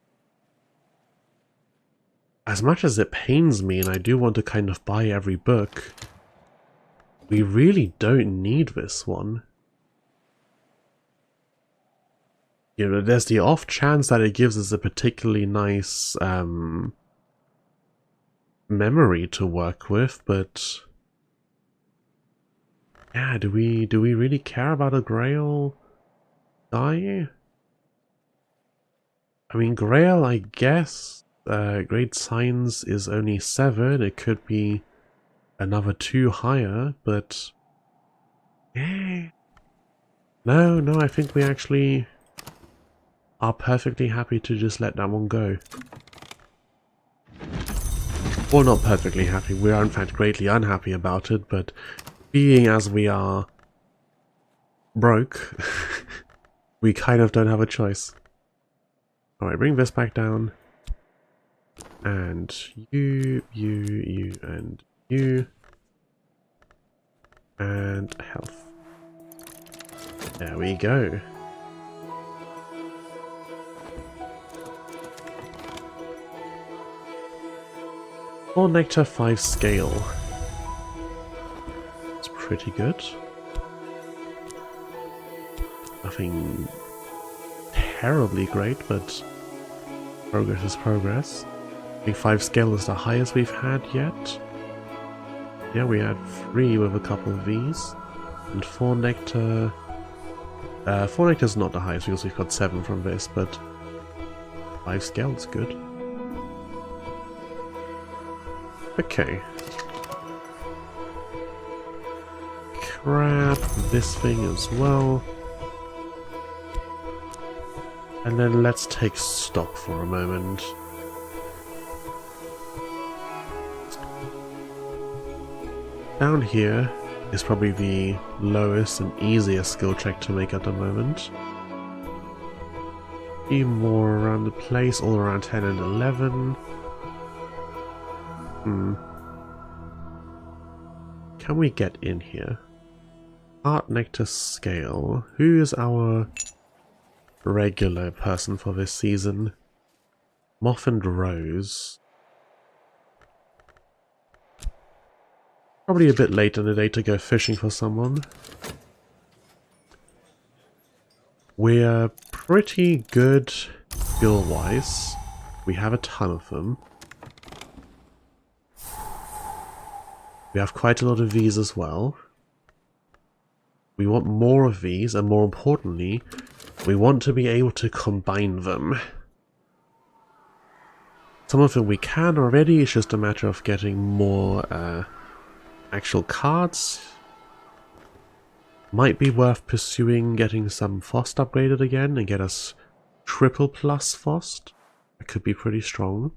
As much as it pains me and I do want to kind of buy every book, we really don't need this one. You know, there's the off chance that it gives us a particularly nice memory to work with, but yeah, do we really care about a Grail die? I mean, Grail, I guess, Great Signs is only 7. It could be another 2 higher, but yeah. No, I think we actually are perfectly happy to just let that one go. Well, not perfectly happy. We are in fact greatly unhappy about it, but being as we are broke, we kind of don't have a choice. Alright, bring this back down. And you, and you. And health. There we go. Or Nectar 5 scale. It's pretty good. Nothing terribly great, but progress is progress. I think 5 scale is the highest we've had yet. Yeah, we had 3 with a couple of these. And 4 Nectar... 4 Nectar is not the highest because we've got 7 from this, but 5 scale is good. Okay. Grab this thing as well. And then let's take stock for a moment. Down here is probably the lowest and easiest skill check to make at the moment. A few more around the place, all around 10 and 11. Can we get in here? Heart Nectar scale. Who is our regular person for this season? Moth and Rose. Probably a bit late in the day to go fishing for someone. We're pretty good skill-wise. We have a ton of them. We have quite a lot of these as well. We want more of these, and more importantly, we want to be able to combine them. Some of them we can already, it's just a matter of getting more actual cards. Might be worth pursuing getting some Fost upgraded again and get us triple plus Fost. That could be pretty strong.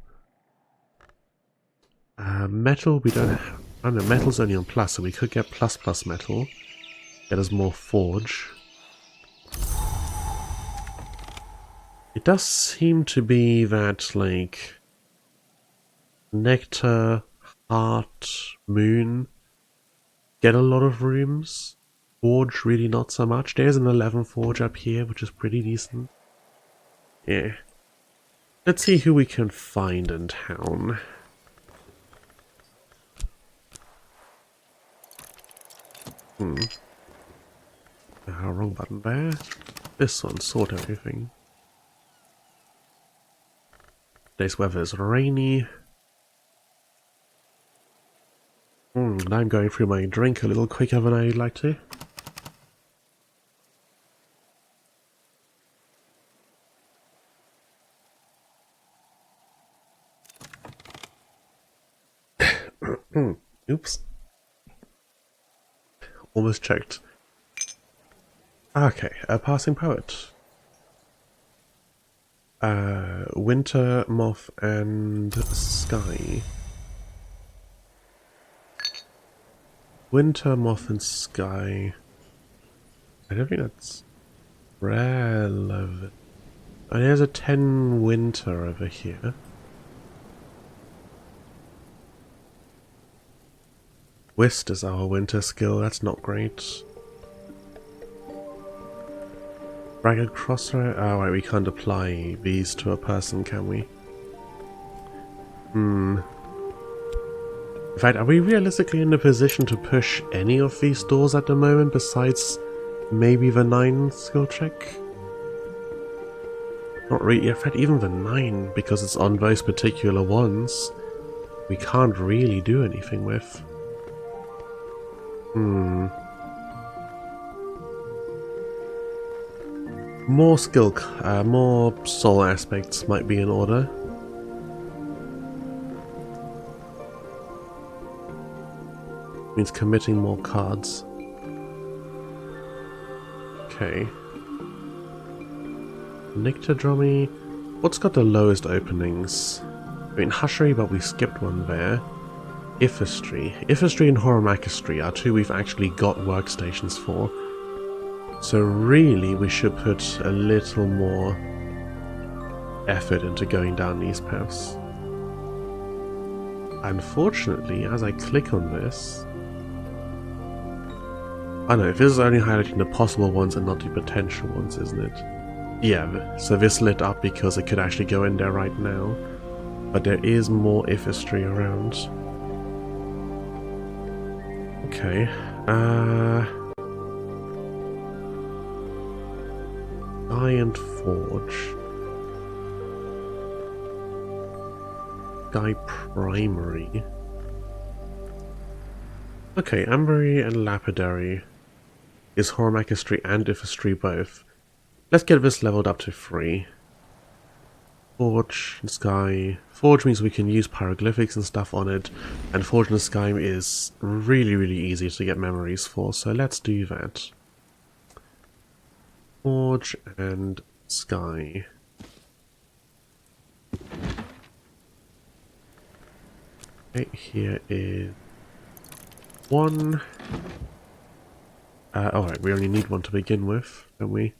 Metal we don't have. I don't know, metal's only on plus, so we could get plus plus metal. Get us more forge. It does seem to be that, like, Nectar, Heart, Moon get a lot of rooms. Forge, really not so much. There's an 11 Forge up here, which is pretty decent. Yeah. Let's see who we can find in town. Wrong button there. This one, sort everything. Today's weather is rainy. I'm going through my drink a little quicker than I'd like to. Oops. Almost checked. Okay, a passing poet. Winter, Moth, and Sky. Winter, Moth, and Sky. I don't think that's relevant. Oh, there's a 10 Winter over here. Whist is our winter skill, that's not great. Ragged Crossroad? Oh wait, we can't apply these to a person, can we? In fact, are we realistically in a position to push any of these doors at the moment besides maybe the 9 skill check? Not really, in fact even the 9, because it's on those particular ones, we can't really do anything with. More skill, more soul aspects might be in order. Means committing more cards. Okay. Nyctodromy. What's got the lowest openings? I mean, Hushery, but we skipped one there. Iphistry. Iphistry and Horomachistry are two we've actually got workstations for. So really we should put a little more effort into going down these paths. Unfortunately, as I click on this... I know, this is only highlighting the possible ones and not the potential ones, isn't it? Yeah, so this lit up because it could actually go in there right now. But there is more Iphistry around. Okay, Giant Forge. Sky Primary. Okay, Ambery and Lapidary is Horomachistry and Iphistry both. Let's get this leveled up to 3. Forge and Sky. Forge means we can use pyroglyphics and stuff on it, and Forge and Sky is really, really easy to get memories for, so let's do that. Forge and Sky. Okay, here is 1. Alright, we only need 1 to begin with, don't we?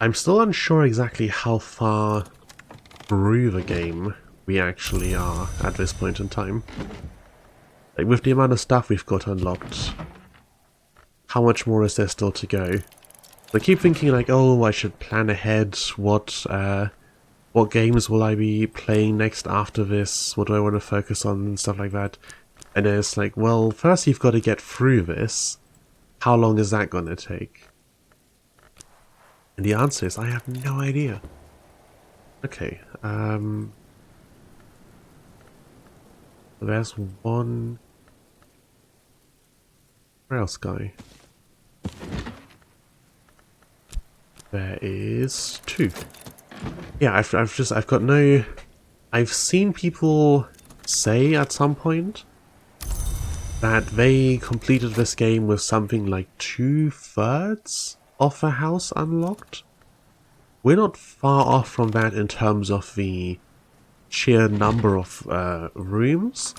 I'm still unsure exactly how far through the game we actually are at this point in time. Like, with the amount of stuff we've got unlocked, how much more is there still to go? I keep thinking like, oh, I should plan ahead what what games will I be playing next after this? What do I want to focus on and stuff like that? And then it's like, well, first you've got to get through this. How long is that going to take? And the answer is, I have no idea. Okay, there's one rail sky. There is two. Yeah, I've got no... I've seen people say at some point that they completed this game with something like 2/3 of the house unlocked. We're not far off from that in terms of the sheer number of rooms,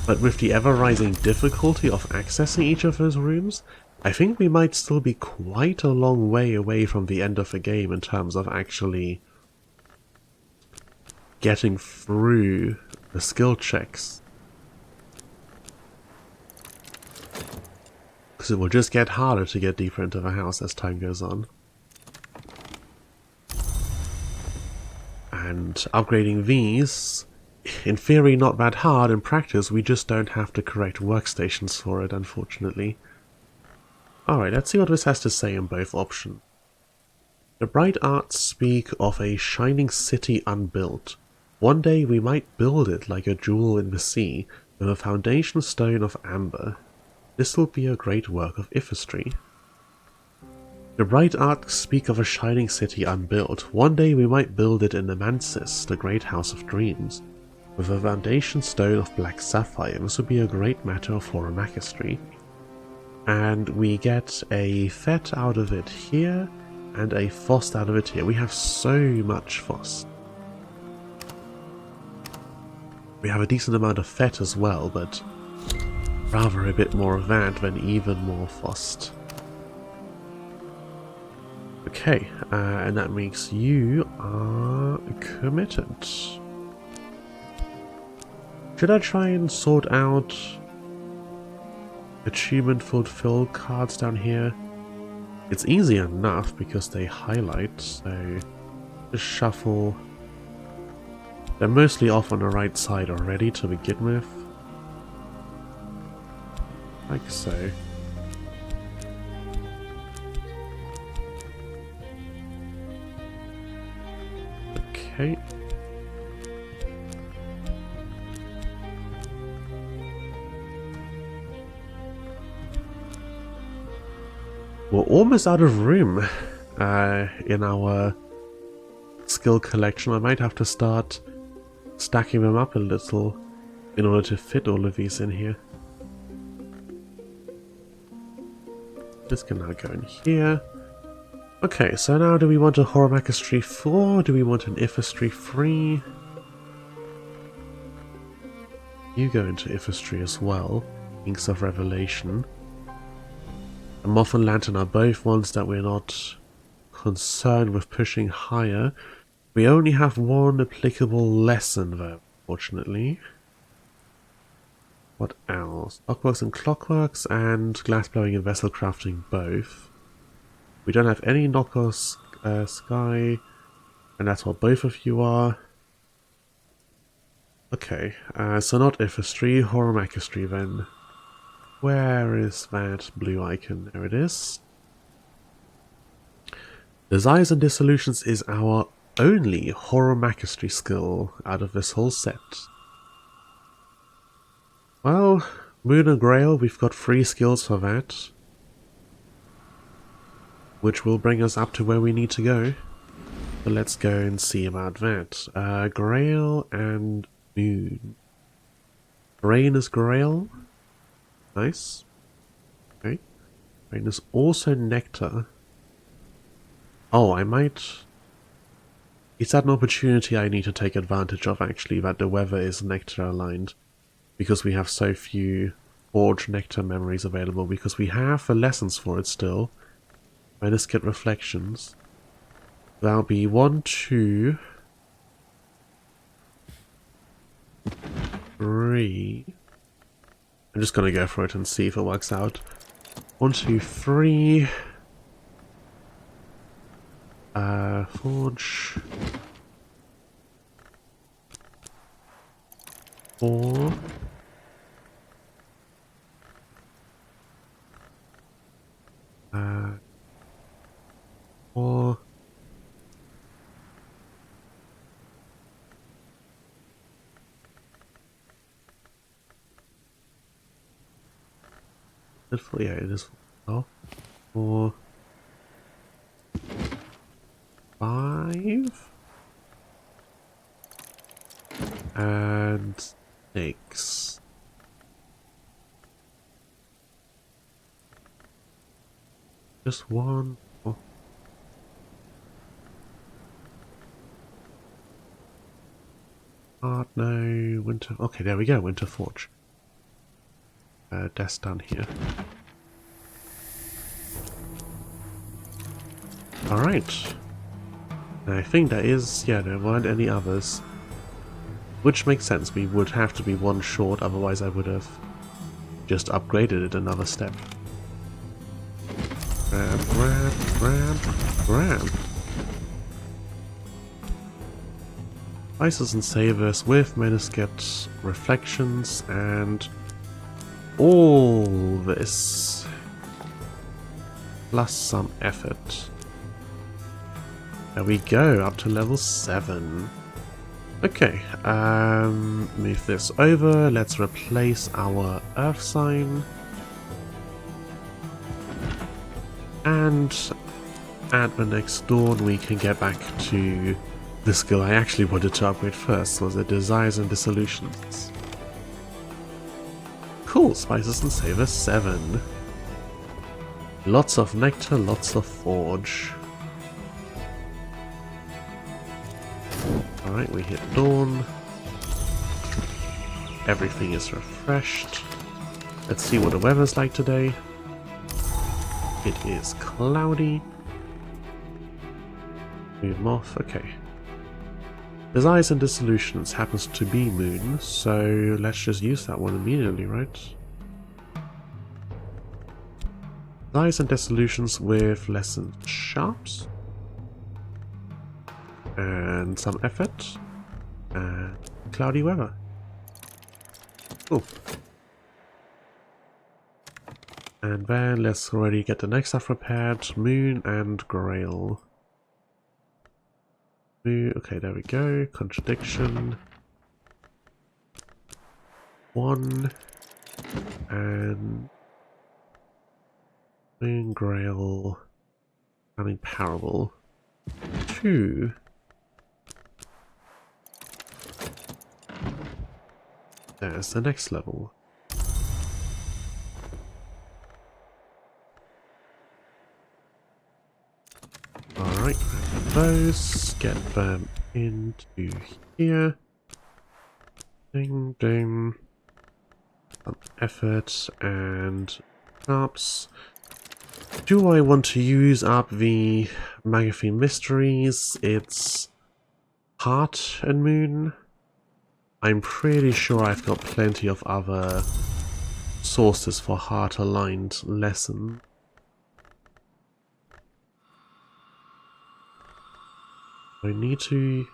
but with the ever-rising difficulty of accessing each of those rooms, I think we might still be quite a long way away from the end of the game in terms of actually getting through the skill checks. Because it will just get harder to get deeper into the house as time goes on. And upgrading these, in theory not that hard, in practice we just don't have the correct workstations for it, unfortunately. Alright, let's see what this has to say in both options. The bright arts speak of a shining city unbuilt. One day we might build it like a jewel in the sea, with a foundation stone of amber. This will be a great work of Ifistry. The bright arts speak of a shining city unbuilt. One day we might build it in the Mansis, the great house of dreams. With a foundation stone of black sapphire, this would be a great matter for a Macistry. And we get a Fet out of it here, and a Fost out of it here. We have so much Fost. We have a decent amount of Fet as well, but rather a bit more of that than even more Fost. Okay, and that makes you are committed. Should I try and sort out achievement fulfilled cards down here? It's easy enough because they highlight, so just shuffle. They're mostly off on the right side already to begin with. Like so. Okay. We're almost out of room in our skill collection. I might have to start stacking them up a little in order to fit all of these in here. This can now go in here. Okay, so now do we want a Horror Macistry 4? Do we want an Ifistry 3? You go into Ifistry as well. Inks of Revelation. And Moth and Lantern are both ones that we're not concerned with pushing higher. We only have one applicable lesson though, fortunately. What else? Clockworks and Clockworks and Glassblowing and Vessel Crafting both. We don't have any Knockers Sky, and that's what both of you are. Okay, so not Ifistry, Horror Macistry then. Where is that blue icon? There it is. Desires and Dissolutions is our only Horror Macistry skill out of this whole set. Well, Moon and Grail, we've got 3 skills for that, which will bring us up to where we need to go. But let's go and see about that. Grail and Moon. Rain is Grail. Nice. Okay. Rain is also Nectar. Oh, I might... Is that an opportunity I need to take advantage of, actually, that the weather is Nectar aligned? Because we have so few Forge Nectar memories available, because we have the lessons for it still. Minus get Reflections. That'll be 1, 2, 3. I'm just gonna go for it and see if it works out. 1, 2, 3. Forge. 4. Uh, 4. Yeah, it is 4. 4. 5. And 6. Just 1. Oh. Hard, no. Winter. Okay, there we go. Winter Forge. Desk down here. Alright. I think that is, yeah, there weren't any others. Which makes sense, we would have to be one short, otherwise I would have just upgraded it another step. Grab, grab, grab, grab. Spices and savors with manuscript reflections and all this. Plus some effort. There we go, up to level 7. Okay, move this over. Let's replace our earth sign. And at the next dawn we can get back to the skill I actually wanted to upgrade first, was the Desires and Dissolutions. Cool, Spices and Savors 7. Lots of nectar, lots of forge. Alright, we hit dawn. Everything is refreshed. Let's see what the weather's like today. It is cloudy. Move them off, okay. Desires and Dissolutions happens to be moon, so let's just use that one immediately, right? Desires and Dissolutions with lessened sharps. And some effort. And cloudy weather. Cool. And then let's already get the next stuff repaired. Moon and Grail. Moon, okay, there we go. Contradiction. 1. And Moon, Grail. And Parable. 2. There's the next level. Alright, grab those, get them into here. Ding ding. Some effort and ups. Do I want to use up the Magathene Mysteries? It's Heart and Moon. I'm pretty sure I've got plenty of other sources for heart aligned lesson. I need to...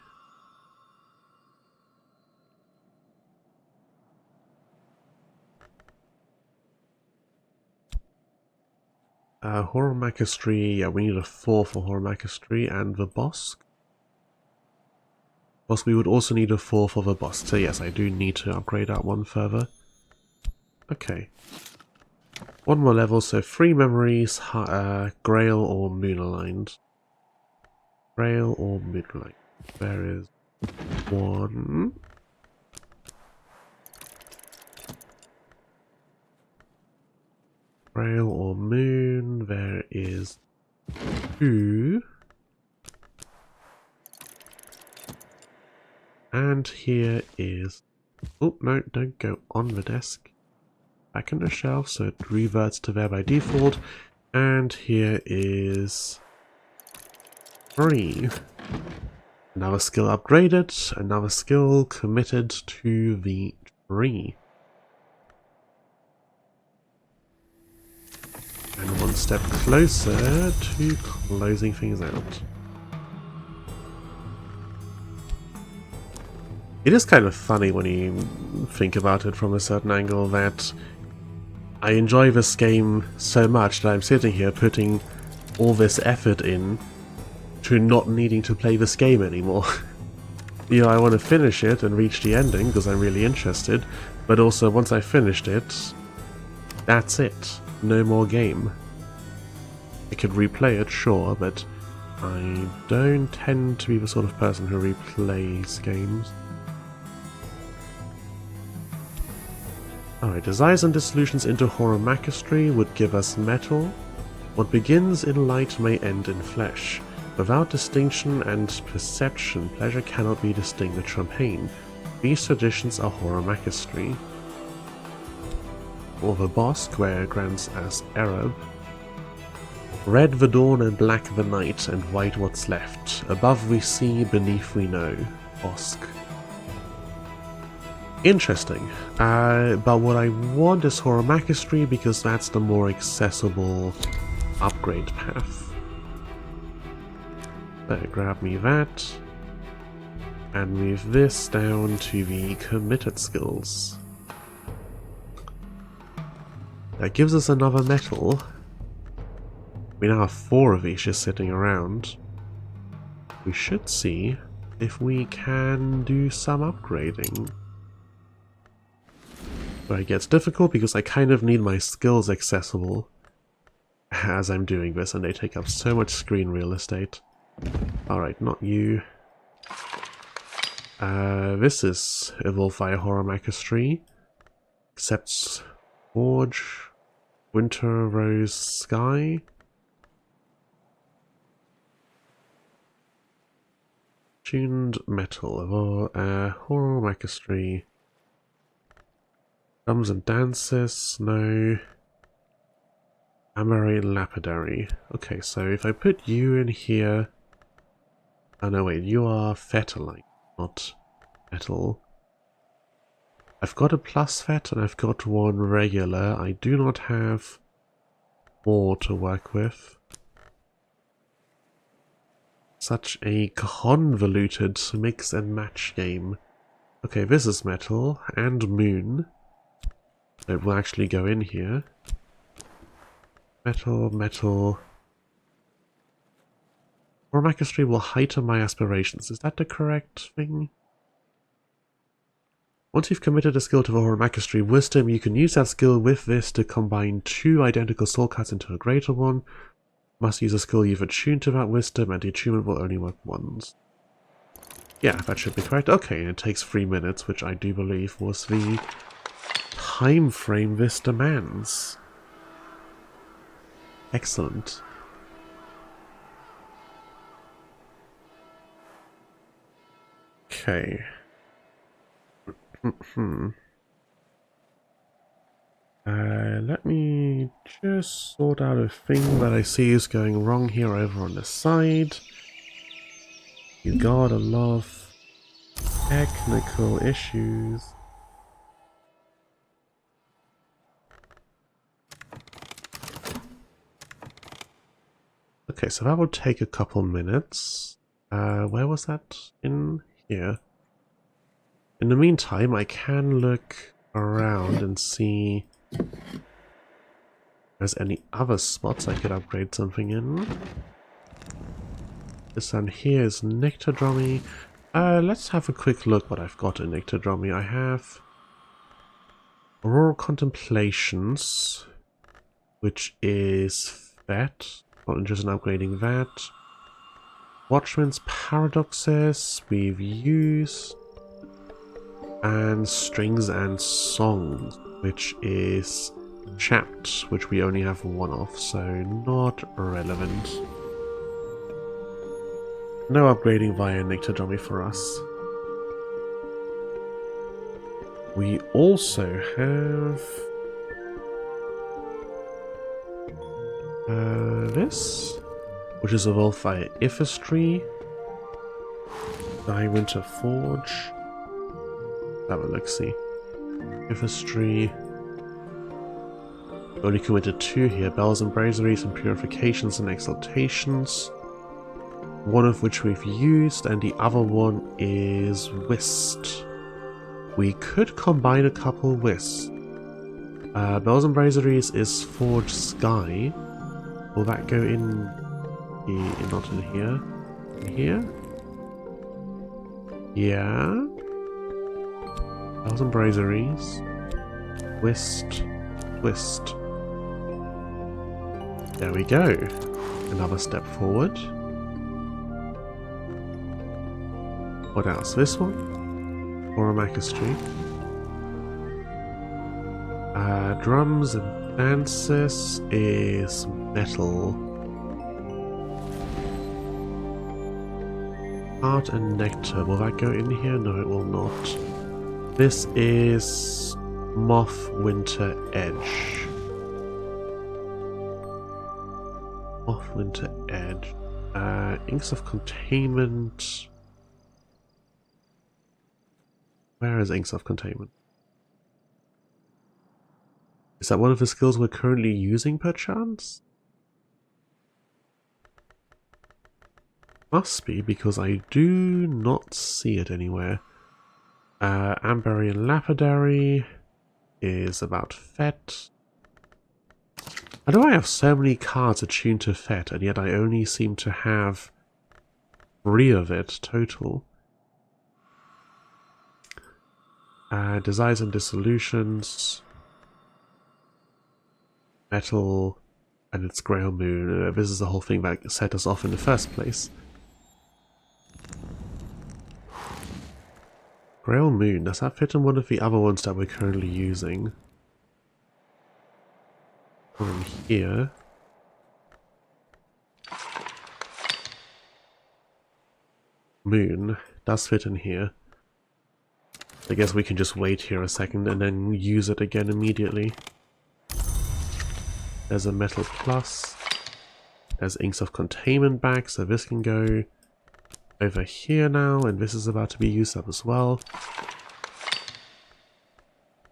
Horror-Macastry, yeah, we need a 4 for Horror-Macastry and the Bosk. Plus we would also need a 4 for the Bosk, so yes, I do need to upgrade that one further. Okay. One more level, so 3 memories, Grail or Moon aligned. Grail or Moon aligned. There is 1. Grail or Moon, there is 2. And here is... Oh, no, don't go on the desk. Back in the shelf, so it reverts to there by default. And here is... 3. Another skill upgraded, another skill committed to the tree. And one step closer to closing things out. It is kind of funny when you think about it from a certain angle that I enjoy this game so much that I'm sitting here putting all this effort in to not needing to play this game anymore. You know, I want to finish it and reach the ending because I'm really interested, but also once I finished it, that's it. No more game. I could replay it, sure, but I don't tend to be the sort of person who replays games. Alright, desires and dissolutions into Horomachistry would give us metal. What begins in light may end in flesh. Without distinction and perception, pleasure cannot be distinguished from pain. These traditions are Horomachistry. Or the Bosk, where it grants as Arab. Red the dawn and black the night, and white what's left. Above we see, beneath we know. Bosk. Interesting. But what I want is Horomachistry because that's the more accessible upgrade path. So grab me that. And move this down to the committed skills. That gives us another metal. We now have 4 of each just sitting around. We should see if we can do some upgrading. But it gets difficult because I kind of need my skills accessible as I'm doing this, and they take up so much screen real estate. Alright, not you. This is Evolve via Horomachistry. Accepts Forge, Winter Rose Sky. Tuned Metal, Horomachistry. Drums and Dances, no. Amaranth Lapidary. Okay, so if I put you in here... Oh no, wait, you are Fetterlight, not Metal. I've got a plus Fet and I've got one regular. I do not have more to work with. Such a convoluted mix and match game. Okay, this is Metal and Moon. It will actually go in here. Metal, Metal. Horomachistry will heighten my aspirations. Is that the correct thing? Once you've committed a skill to the Horomachistry Wisdom, you can use that skill with this to combine 2 identical soul cuts into a greater one. Must use a skill you've attuned to that Wisdom, and the attunement will only work once. Yeah, that should be correct. Okay, and it takes 3 minutes, which I do believe was the time frame this demands. Excellent. Okay. Let me just sort out a thing that I see is going wrong here over on the side. You gotta love technical issues. Okay, so that will take a couple minutes. Where was that? In here. In the meantime, I can look around and see if there's any other spots I could upgrade something in. This one here is Nyctodromy. Let's have a quick look what I've got in Nyctodromy. I have Auroral Contemplations, which is that. Not interested in upgrading that. Watchman's Paradoxes we've used. And Strings and Songs, which is Chapped, which we only have 1 of, so not relevant. No upgrading via Nyctodromy for us. We also have this, which is evolved via Ithistry. Winter Forge. Have a look-see. Ithistry. Only committed 2 here. Bells and Brazeries and Purifications and Exaltations. One of which we've used, and the other one is Whist. We could combine a couple wisps. Bells and Brazeries is Forge Sky. Will that go in here? Not in here. In here? Yeah. Bells and Brazeries. Twist. Twist. There we go. Another step forward. What else? This one? Oromachistry. Drums and dances is metal. Heart and nectar. Will that go in here? No, it will not. This is Moth Winter Edge. Moth Winter Edge. Inks of Containment. Where is Inks of Containment? Is that one of the skills we're currently using, perchance? Must be, because I do not see it anywhere. Amberian Lapidary is about Fet. Why do I have so many cards attuned to Fet, and yet I only seem to have 3 of it total? Desires and Dissolutions. Metal, and it's Grail Moon. This is the whole thing that set us off in the first place. Grail Moon, does that fit in one of the other ones that we're currently using? Or in here? Moon does fit in here. I guess we can just wait here a second and then use it again immediately. There's a Metal Plus. There's Inks of Containment back, so this can go over here now, and this is about to be used up as well.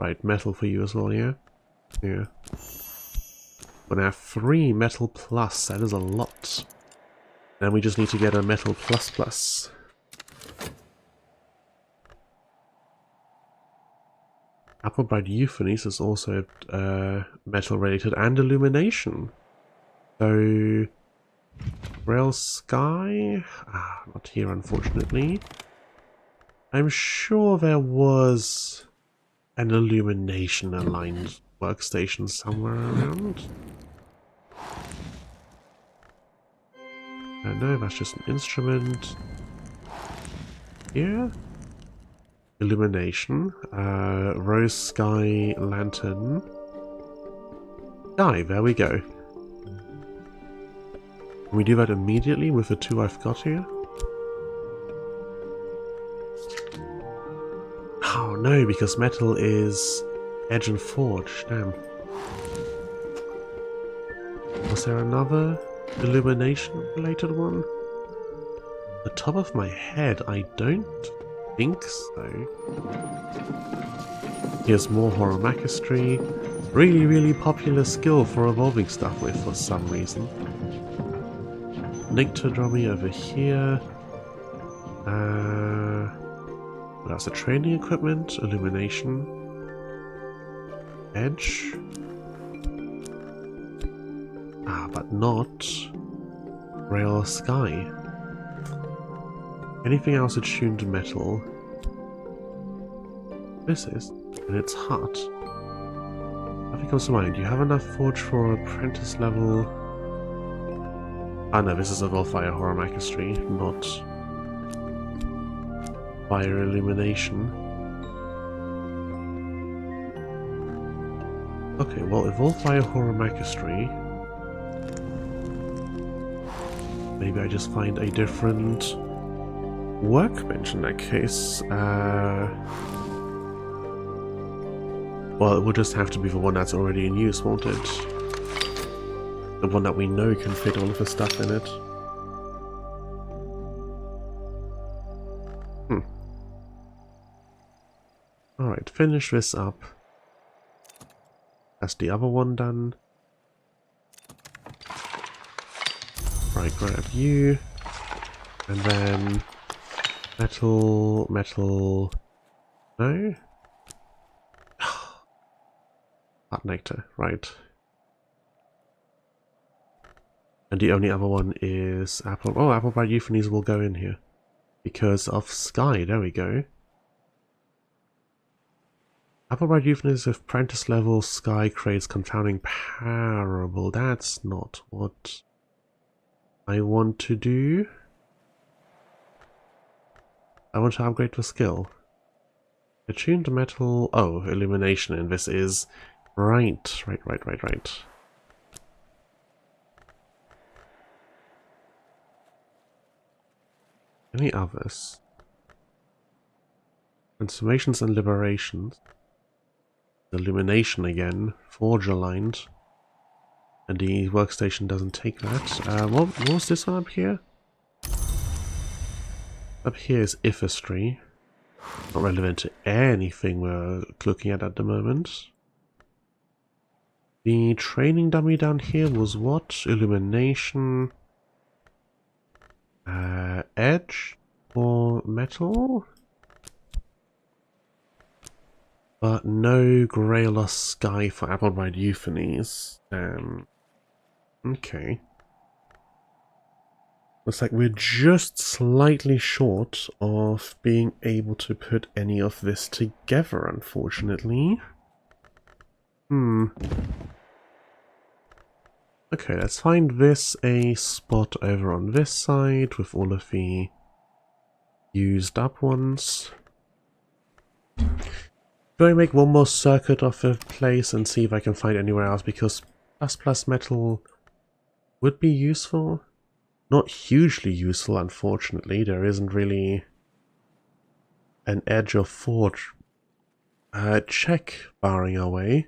Right, metal for you as well, yeah? Yeah. We're gonna have 3 Metal Plus, that is a lot. Then we just need to get a Metal Plus Plus. Applebright Euphonies is also metal related, and Illumination. So, Rail Sky? Not here unfortunately. I'm sure there was an Illumination aligned workstation somewhere around. No, that's just an instrument. Here? Illumination, Rose Sky Lantern. There we go. Can we do that immediately with the 2 I've got here? Oh no, because metal is Edge and Forge, damn. Was there another Illumination related one? The top of my head, I don't think so. Here's more Horomachistry. Really, really popular skill for evolving stuff with for some reason. Nyctodromy over here. What else? The training equipment, Illumination, Edge. But not Rail Sky. Anything else attuned to metal? This is, and it's heart. Nothing comes to mind. Do you have enough forge for apprentice level? No, this is a Volfire Horomachistry, not Fire Illumination. Okay, well, Evolve Fire Horomachistry. Maybe I just find a different workbench in that case. Well, it will just have to be the one that's already in use, won't it? The one that we know can fit all of the stuff in it. Alright, finish this up. That's the other one done. Right, grab you. And then metal, no? Heart nectar, right. And the only other one is apple. Oh, apple bright euphonies will go in here. Because of sky, there we go. Apple bright euphonies with apprentice level sky creates confounding parable. That's not what I want to do. I want to upgrade the skill. Attuned metal. Oh, illumination, and this is right. Any others? Transformations and liberations. Illumination again. Forge aligned. And the workstation doesn't take that. What was this one up here? Up here is Ithistry. Not relevant to anything we're looking at the moment. The training dummy down here was what? Illumination. Edge or metal? But no Grail or Sky for Apple bright euphonies. Okay. Looks like we're just slightly short of being able to put any of this together, unfortunately. Okay, let's find this a spot over on this side with all of the used up ones. Going to make one more circuit of the place and see if I can find anywhere else, because plus metal would be useful. Not hugely useful, unfortunately. There isn't really an edge or forge check barring our way.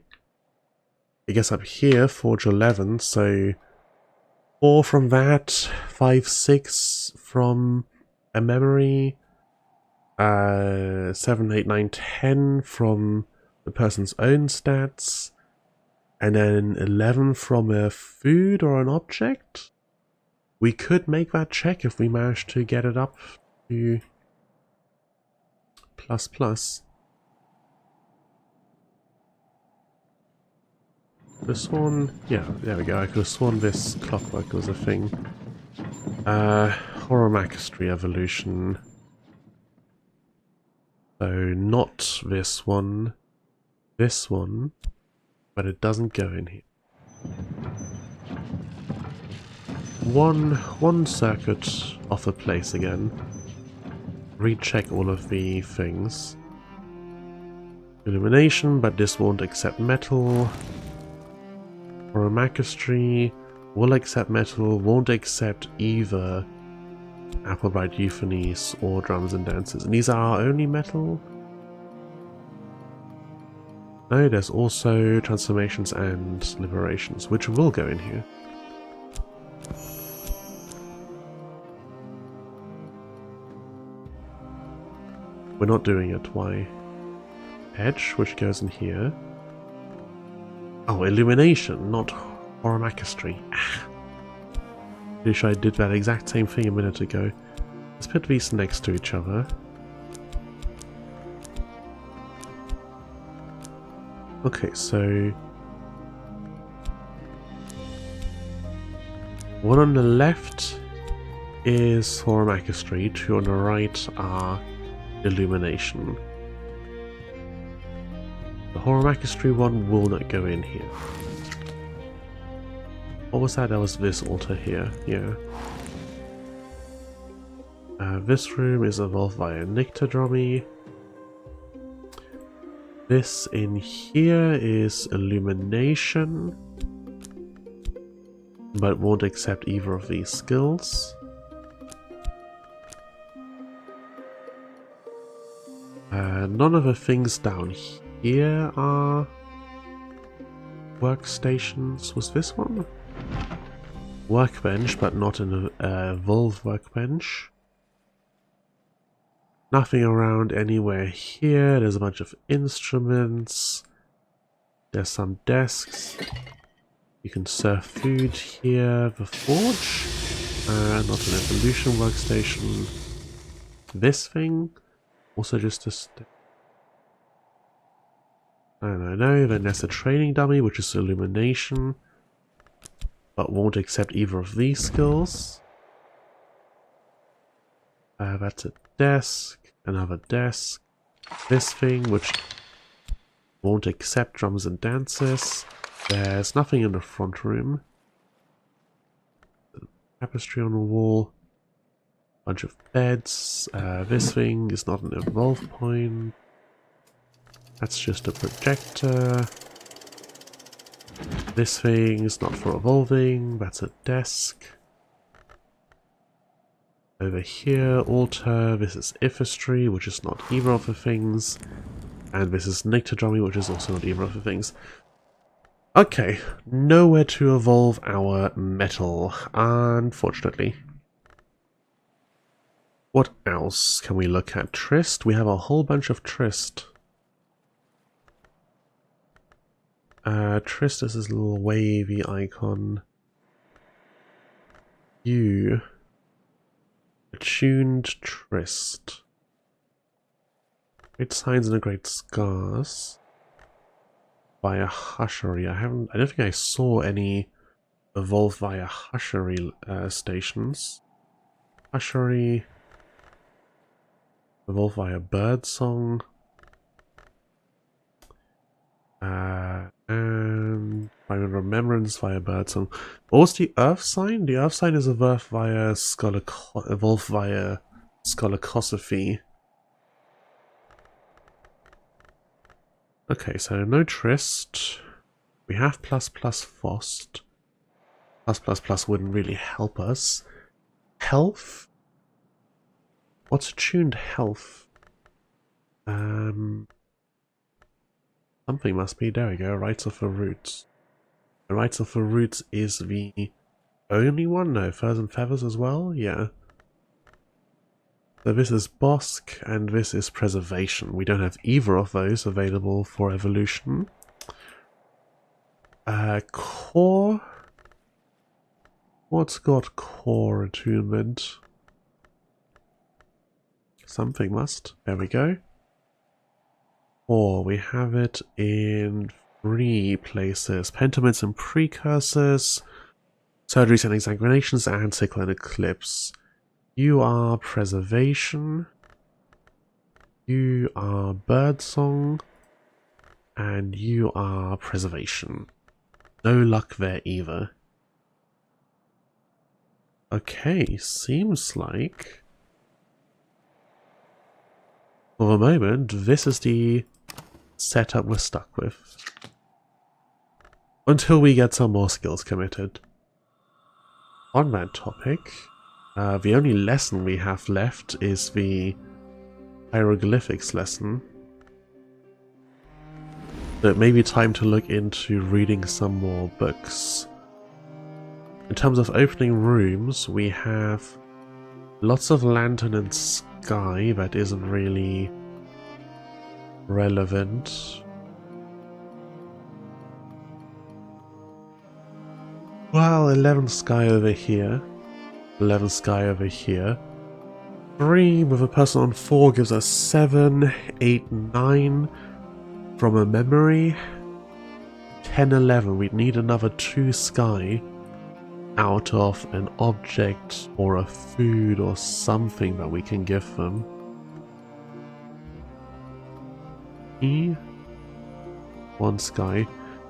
I guess up here, Forge 11, so 4 from that, 5, 6 from a memory, 7, 8, 9, 10 from the person's own stats, and then 11 from a food or an object. We could make that check if we manage to get it up to ++. The sworn, yeah, there we go. I could have sworn this clockwork was a thing. Horomachistry evolution. So not this one, but it doesn't go in here. One circuit off the place again. Recheck all of the things. Illumination, but this won't accept metal. Horomachistry will accept metal, won't accept either Apple bright euphonies or drums and dances. And these are our only metal? No, there's also transformations and liberations, which will go in here. We're not doing it, why? Edge, which goes in here. Oh, illumination, not horomachistry. Pretty sure I did that exact same thing a minute ago. Let's put these next to each other. Okay, so one on the left is horomachistry, 2 on the right are illumination. The horomachistry one will not go in here. What was that? That was this altar here, yeah. This room is evolved via Nyctodromy. This in here is illumination, but won't accept either of these skills. None of the things down here are workstations. Was this one? Workbench, but not an Volve workbench. Nothing around anywhere here. There's a bunch of instruments. There's some desks. You can serve food here. The forge. Not an evolution workstation. This thing. Also just a No. Then there's a training dummy, which is illumination, but won't accept either of these skills. That's a desk, another desk. This thing, which won't accept drums and dances. There's nothing in the front room. Tapestry on the wall. Bunch of beds. This thing is not an evolve point. That's just a projector. This thing is not for evolving. That's a desk. Over here, altar. This is Ifistry, which is not either of the things. And this is Nyctodromy, which is also not either of the things. Okay, nowhere to evolve our metal, unfortunately. What else can we look at? Trist? We have a whole bunch of Trist. Trist is this little wavy icon. You. Attuned Trist. Great signs and a great scars. Via Hushery. I don't think I saw any evolve via Hushery stations. Hushery. Evolve via Birdsong. And by Remembrance via Birdsong. What was the Earth sign? The Earth sign is evolve via Skolakosophy. Okay, so no Trist. We have ++Fost. +++ wouldn't really help us. Health? What's attuned health? Something must be. There we go. Rites of the Roots. The Rites of the Roots is the only one? No, Furs and Feathers as well? Yeah. So this is Bosk, and this is Preservation. We don't have either of those available for evolution. Core. What's got core attunement? Something must. There we go. Core. We have it in 3 places. Pentamids and Precursors, Surgeries and Examinations, and Sickle and Eclipse. You are Preservation, you are Birdsong, and you are Preservation. No luck there either. Okay, seems like, for the moment, this is the setup we're stuck with. Until we get some more skills committed. On that topic, the only lesson we have left is the hieroglyphics lesson. So it may be time to look into reading some more books. In terms of opening rooms, we have lots of lantern and sky that isn't really relevant. Well, 11 sky over here. 11 sky over here. 3 with a person on 4 gives us 7, 8, 9 from a memory. 10, 11. We'd need another 2 sky out of an object or a food or something that we can give them. 1 sky.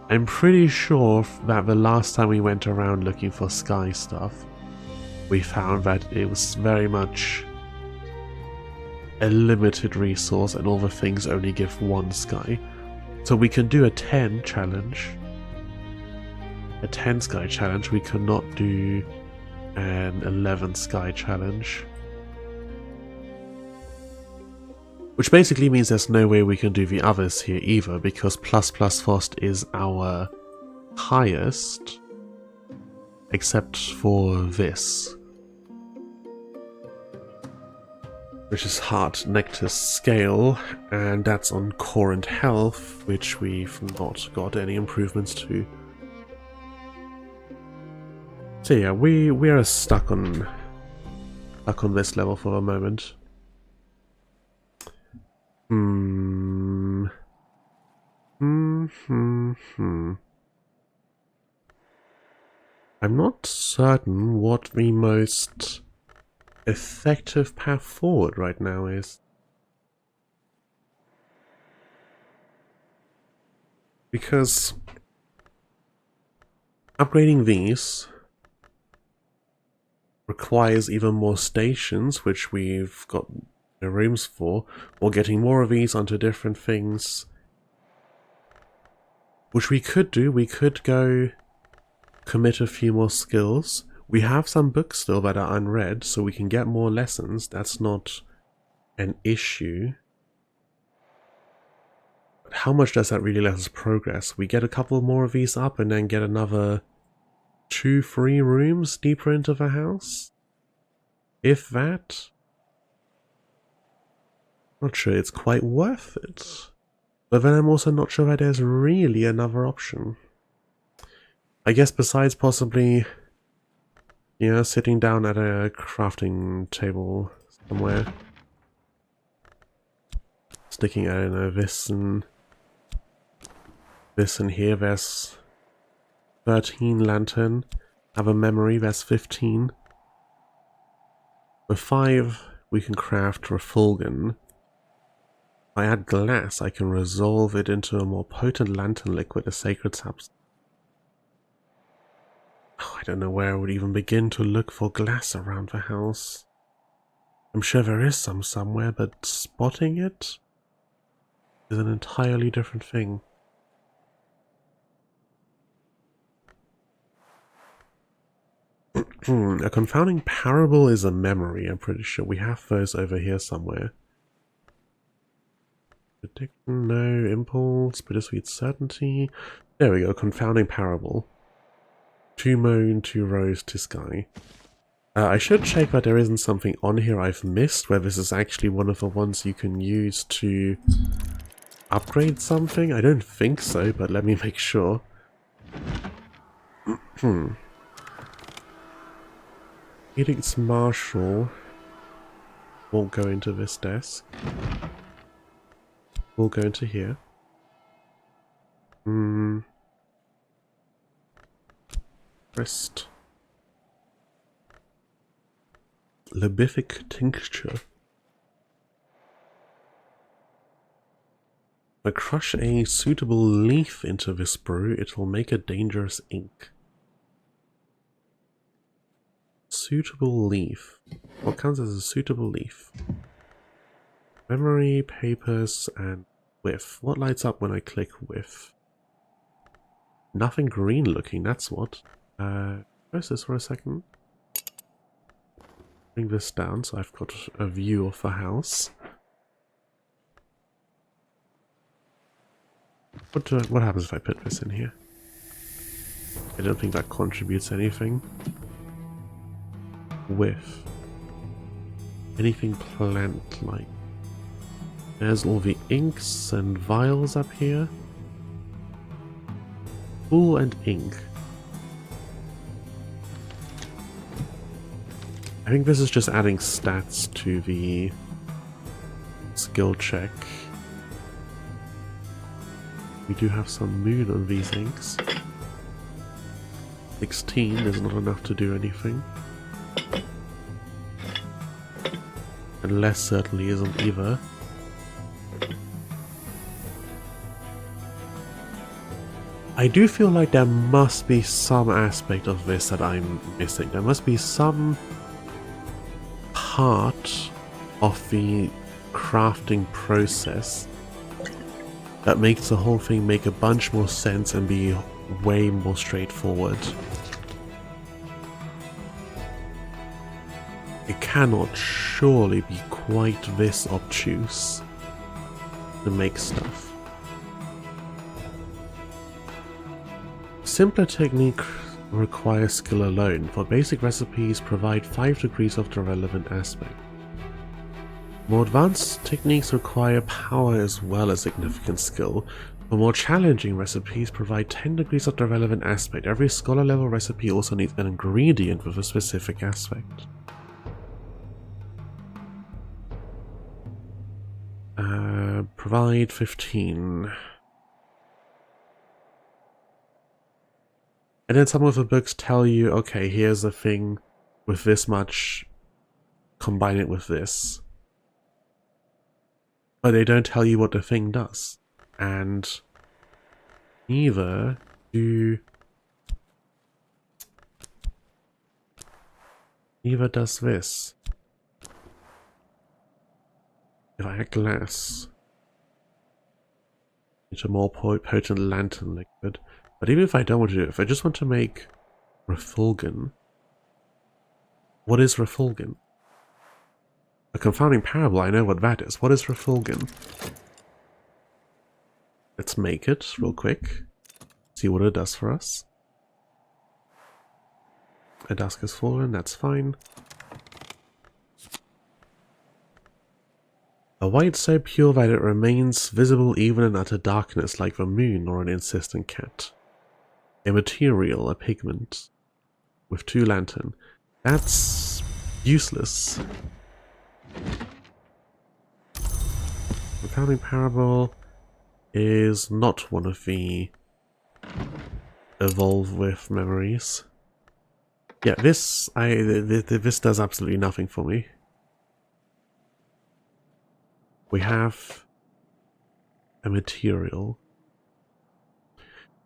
I'm pretty sure that the last time we went around looking for sky stuff, we found that it was very much a limited resource and all the things only give 1 sky. So we can do a 10 challenge. A 10 sky challenge. We cannot do an 11 sky challenge. Which basically means there's no way we can do the others here either, because ++Fost is our highest, except for this, which is Heart Nectar Scale, and that's on Core and Health, which we've not got any improvements to. So yeah, we are stuck on this level for the moment. I'm not certain what the most effective path forward right now is. Because upgrading these requires even more stations, which we've got the rooms for, or getting more of these onto different things. Which we could do. We could go commit a few more skills. We have some books still that are unread, so we can get more lessons. That's not an issue. But how much does that really let us progress? We get a couple more of these up and then get another 2-3 rooms deeper into the house? If that? Not sure it's quite worth it. But then I'm also not sure that there's really another option. I guess besides possibly, yeah, sitting down at a crafting table somewhere. Sticking, I don't know, this and here, there's 13 lantern. Have a memory, there's 15. With 5, we can craft Refulgen. If I add glass, I can resolve it into a more potent lantern liquid, a sacred substance. Oh, I don't know where I would even begin to look for glass around the house. I'm sure there is some somewhere, but spotting it is an entirely different thing. A confounding parable is a memory, I'm pretty sure. We have those over here somewhere. Prediction, no. Impulse, bittersweet certainty. There we go, confounding parable. 2 moon, 2 rose, 2 sky. I should check that there isn't something on here I've missed, where this is actually one of the ones you can use to upgrade something. I don't think so, but let me make sure. Edicts Marshal won't go into this desk. We'll go into here. Rest. Lebific Tincture. If I crush a suitable leaf into this brew, it will make a dangerous ink. Suitable leaf. What counts as a suitable leaf? Memory, papers, and whiff. What lights up when I click whiff? Nothing green looking, that's what. Press this for a second. Bring this down so I've got a view of the house. What happens if I put this in here? I don't think that contributes anything. Whiff. Anything plant-like. There's all the inks and vials up here. Wool and ink. I think this is just adding stats to the skill check. We do have some moon on these inks. 16 is not enough to do anything. And less certainly isn't either. I do feel like there must be some aspect of this that I'm missing. There must be some part of the crafting process that makes the whole thing make a bunch more sense and be way more straightforward. It cannot surely be quite this obtuse to make stuff. Simpler technique requires skill alone. For basic recipes, provide 5 degrees of the relevant aspect. More advanced techniques require power as well as significant skill. For more challenging recipes, provide 10 degrees of the relevant aspect. Every scholar level recipe also needs an ingredient with a specific aspect. Provide 15. And then some of the books tell you, okay, here's a thing with this much, combine it with this. But they don't tell you what the thing does. And neither does this. If I had glass, it's a more potent lantern liquid. But even if I don't want to do it, if I just want to make Refulgen, what is Refulgen? A confounding parable, I know what that is. What is Refulgen? Let's make it real quick. See what it does for us. A dusk has fallen, that's fine. A white so pure that it remains visible even in utter darkness, like the moon or an insistent cat. A material, a pigment, with 2 lantern. That's useless. Confounding parable is not one of the evolve with memories. Yeah, this does absolutely nothing for me. We have a material.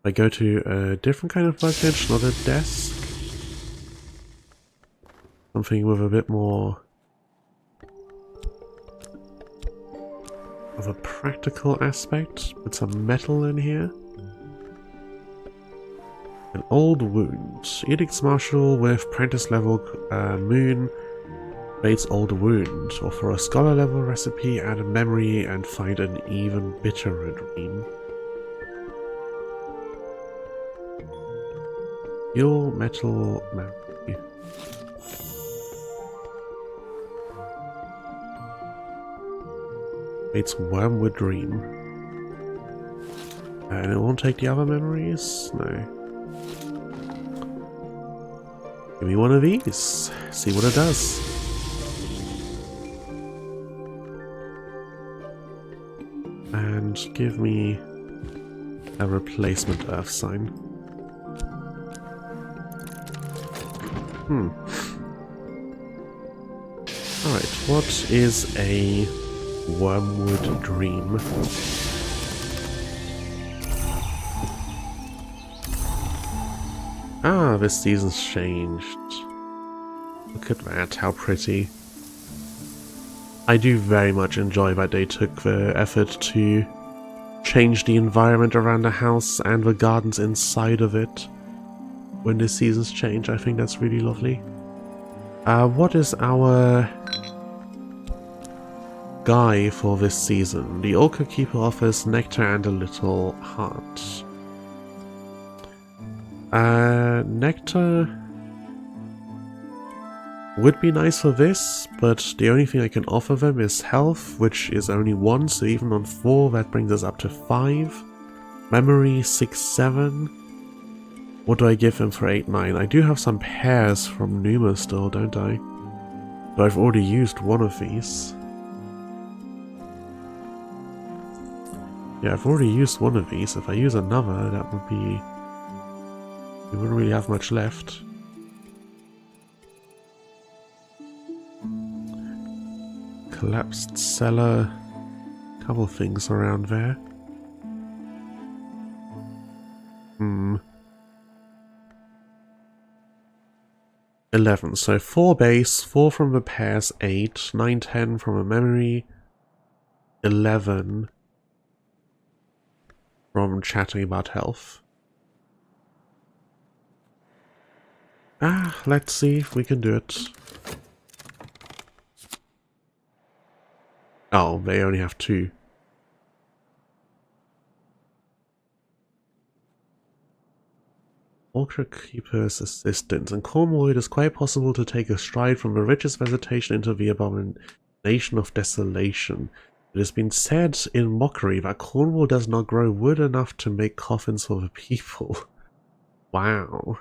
I go to a different kind of workbench, not a desk. Something with a bit more of a practical aspect, with some metal in here. An old wound. Edicts Martial with practice level moon rates old wound. Or for a scholar level recipe, add a memory and find an even bitterer dream. Your metal memory. It's Wormwood Dream. And it won't take the other memories? No. Give me one of these. See what it does. And give me a replacement earth sign. Alright, what is a Wormwood Dream? Ah, this season's changed. Look at that, how pretty. I do very much enjoy that they took the effort to change the environment around the house and the gardens inside of it when the seasons change. I think that's really lovely. What is our guy for this season? The Orca Keeper offers nectar and a little heart. Nectar would be nice for this, but the only thing I can offer them is health, which is only 1, so even on 4 that brings us up to 5. Memory 6, 7. What do I give them for 8, 9? I do have some pears from Numa still, don't I? But I've already used one of these. Yeah, I've already used one of these. If I use another, that would be... we wouldn't really have much left. Collapsed cellar. Couple things around there. 11. So 4 base, 4 from the pairs, 8, 9, 10 from a memory, 11 from chatting about health. Let's see if we can do it. Oh, they only have 2. Orca Keeper's assistance. In Cornwall, it is quite possible to take a stride from the richest vegetation into the abomination of desolation. It has been said in mockery that Cornwall does not grow wood enough to make coffins for the people. Wow.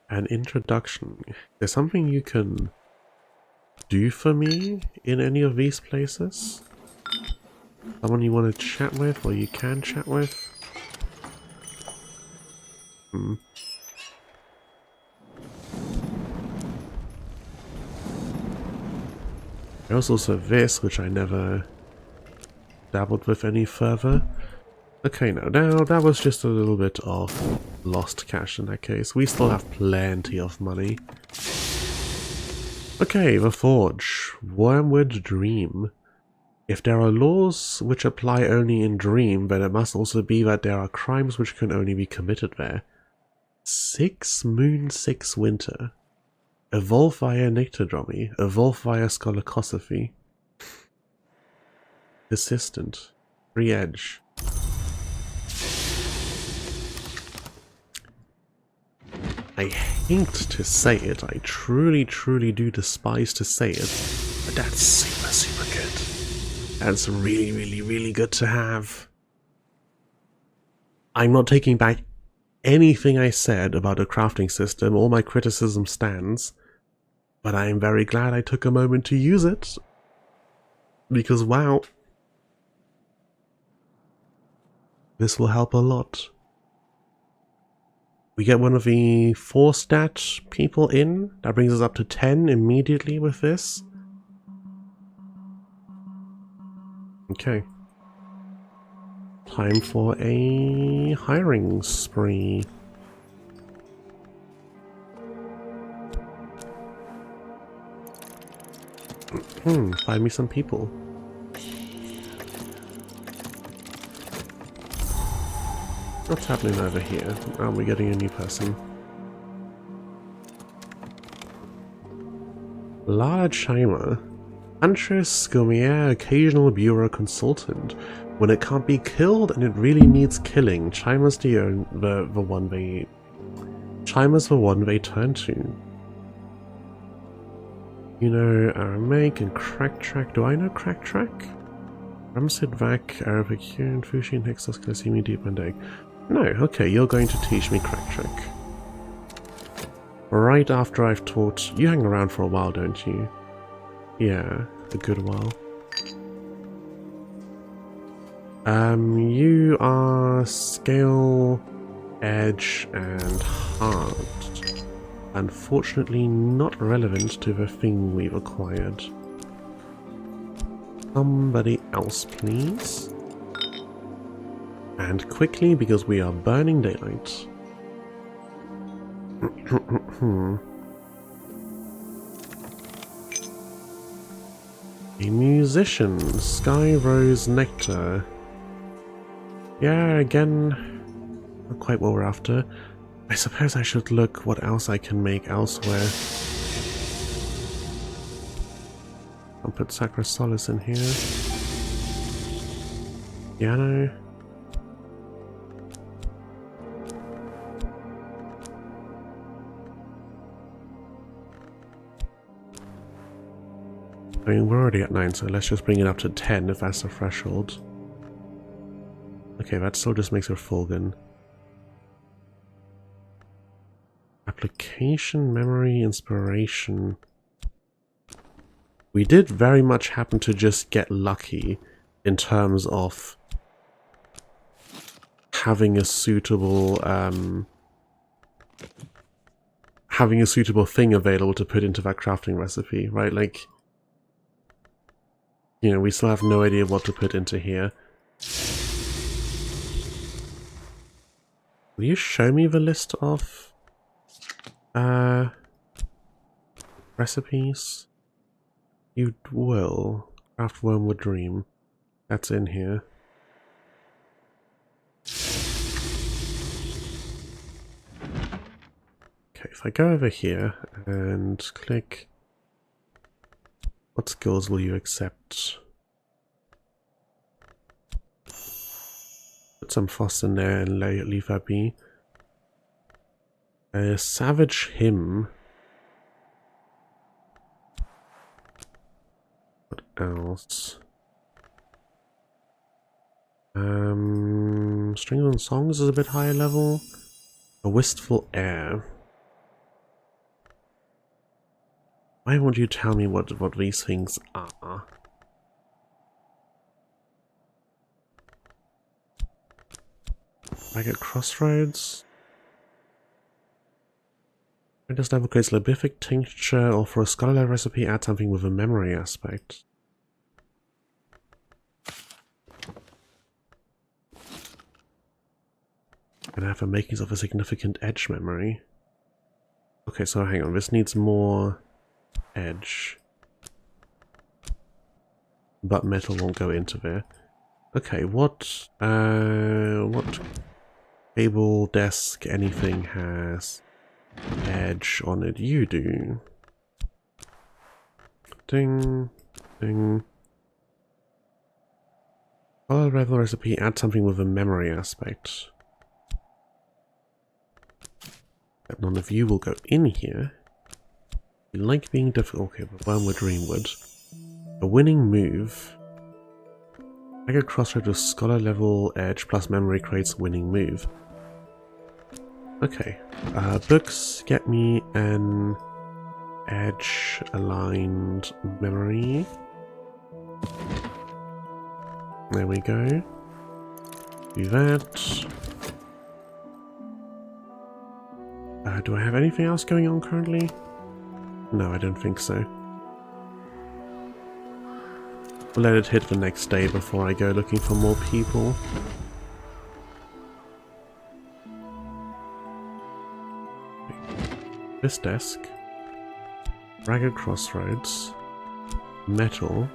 An introduction. There's something you can do for me in any of these places? Someone you want to chat with, or you can chat with? There's also this, which I never dabbled with any further. Okay, now that was just a little bit of lost cash in that case. We still have plenty of money. Okay, the Forge. Wormwood Dream. If there are laws which apply only in Dream, then it must also be that there are crimes which can only be committed there. 6 Moon 6 Winter. Evolve via Nyctodromy. Evolve via Skolokosophy. Assistant. Free Edge. I hate to say it, I truly do despise to say it, but that's super good. That's really good to have. I'm not taking back anything I said about the crafting system, all my criticism stands, but I am very glad I took a moment to use it, because wow, this will help a lot. We get one of the 4-stat people in. That brings us up to 10 immediately with this. Okay. Time for a hiring spree. Find me some people. What's happening over here? Oh, we're getting a new person. Lara Chimer. Huntress, Scomier, Occasional Bureau Consultant. When it can't be killed and it really needs killing, Chimer's the one they... Chimer's the one they turn to. You know, Aramaic and Crack Track. Do I know Crack Track? Ramsid Vac, Arabic Huron, Fushi, and Hexos, Glycemia, Deep and Egg. No, okay, you're going to teach me Crack Track. Right after I've taught... You hang around for a while, don't you? Yeah, a good while. You are Scale, Edge, and Hard. Unfortunately not relevant to the thing we've acquired. Somebody else, please. And quickly, because we are burning daylight. A musician, Sky Rose Nectar. Yeah, again, not quite what we're after. I suppose I should look what else I can make elsewhere. I'll put Sacra Solace in here. Piano. I mean, we're already at 9, so let's just bring it up to 10 if that's the threshold. Okay, that still just makes her Fulgun. Application, memory, inspiration. We did very much happen to just get lucky in terms of having a suitable thing available to put into that crafting recipe, right? Like, you know, we still have no idea what to put into here. Will you show me the list of recipes? You will. Craft Wormwood Dream. That's in here. Okay, if I go over here and click... What skills will you accept? Put some Foss in there and leave that be. Savage Hymn. What else? Strings and Songs is a bit higher level. A Wistful Air. Why won't you tell me what these things are? Ragged Crossroads. This level creates Libific Tincture, or for a scholarly recipe add something with a memory aspect. And have the makings of a significant edge memory. Okay, so hang on, this needs more edge. But metal won't go into there. Okay, what table, desk, anything has edge on it? You do. Ding, ding. Follow the level recipe, add something with a memory aspect. But none of you will go in here. You like being difficult. Okay, but Wormwood, Dreamwood. A winning move. Ragged Crossroads with Scholar level edge plus memory creates winning move. Okay. Books, get me an edge aligned memory. There we go. Do that. Do I have anything else going on currently? No, I don't think so. We'll let it hit the next day before I go looking for more people. This desk. Ragged Crossroads. Metal.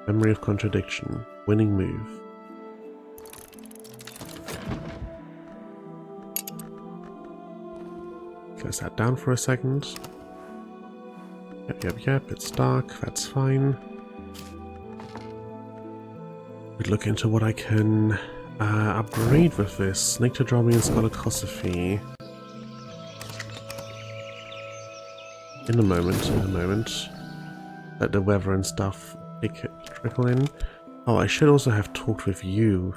Memory of Contradiction. Winning move. Close that down for a second. Yep, it's dark, that's fine. Could look into what I can upgrade with this. Nyctodromy and Scolocosophy. In a moment. Let the weather and stuff trickle in. Oh, I should also have talked with you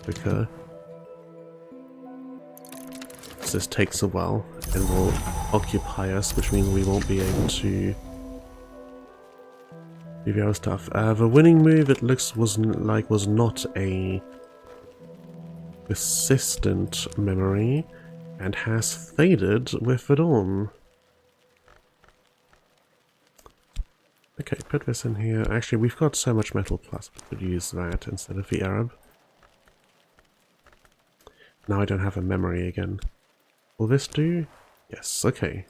quicker. This takes a while and will occupy us, which means we won't be able to do the other stuff. The winning move, it looks was not a persistent memory and has faded with the dawn. Okay, put this in here. Actually, we've got so much metal plus, we could use that instead of the Arab. Now I don't have a memory again. Will this do? Yes, okay.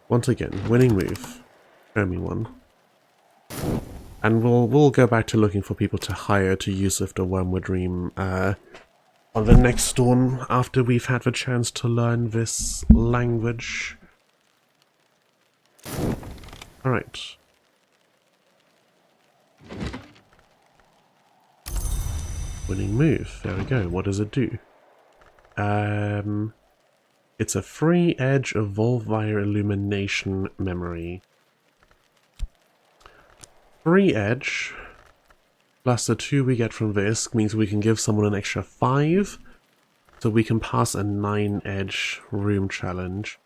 Once again, winning move. Show me one. And we'll go back to looking for people to hire to use with the Wormwood Dream on the next dawn after we've had the chance to learn this language. Alright. Winning move. There we go. What does it do? It's a free edge evolve via illumination memory. Free edge plus the 2 we get from this means we can give someone an extra 5, so we can pass a 9 edge room challenge.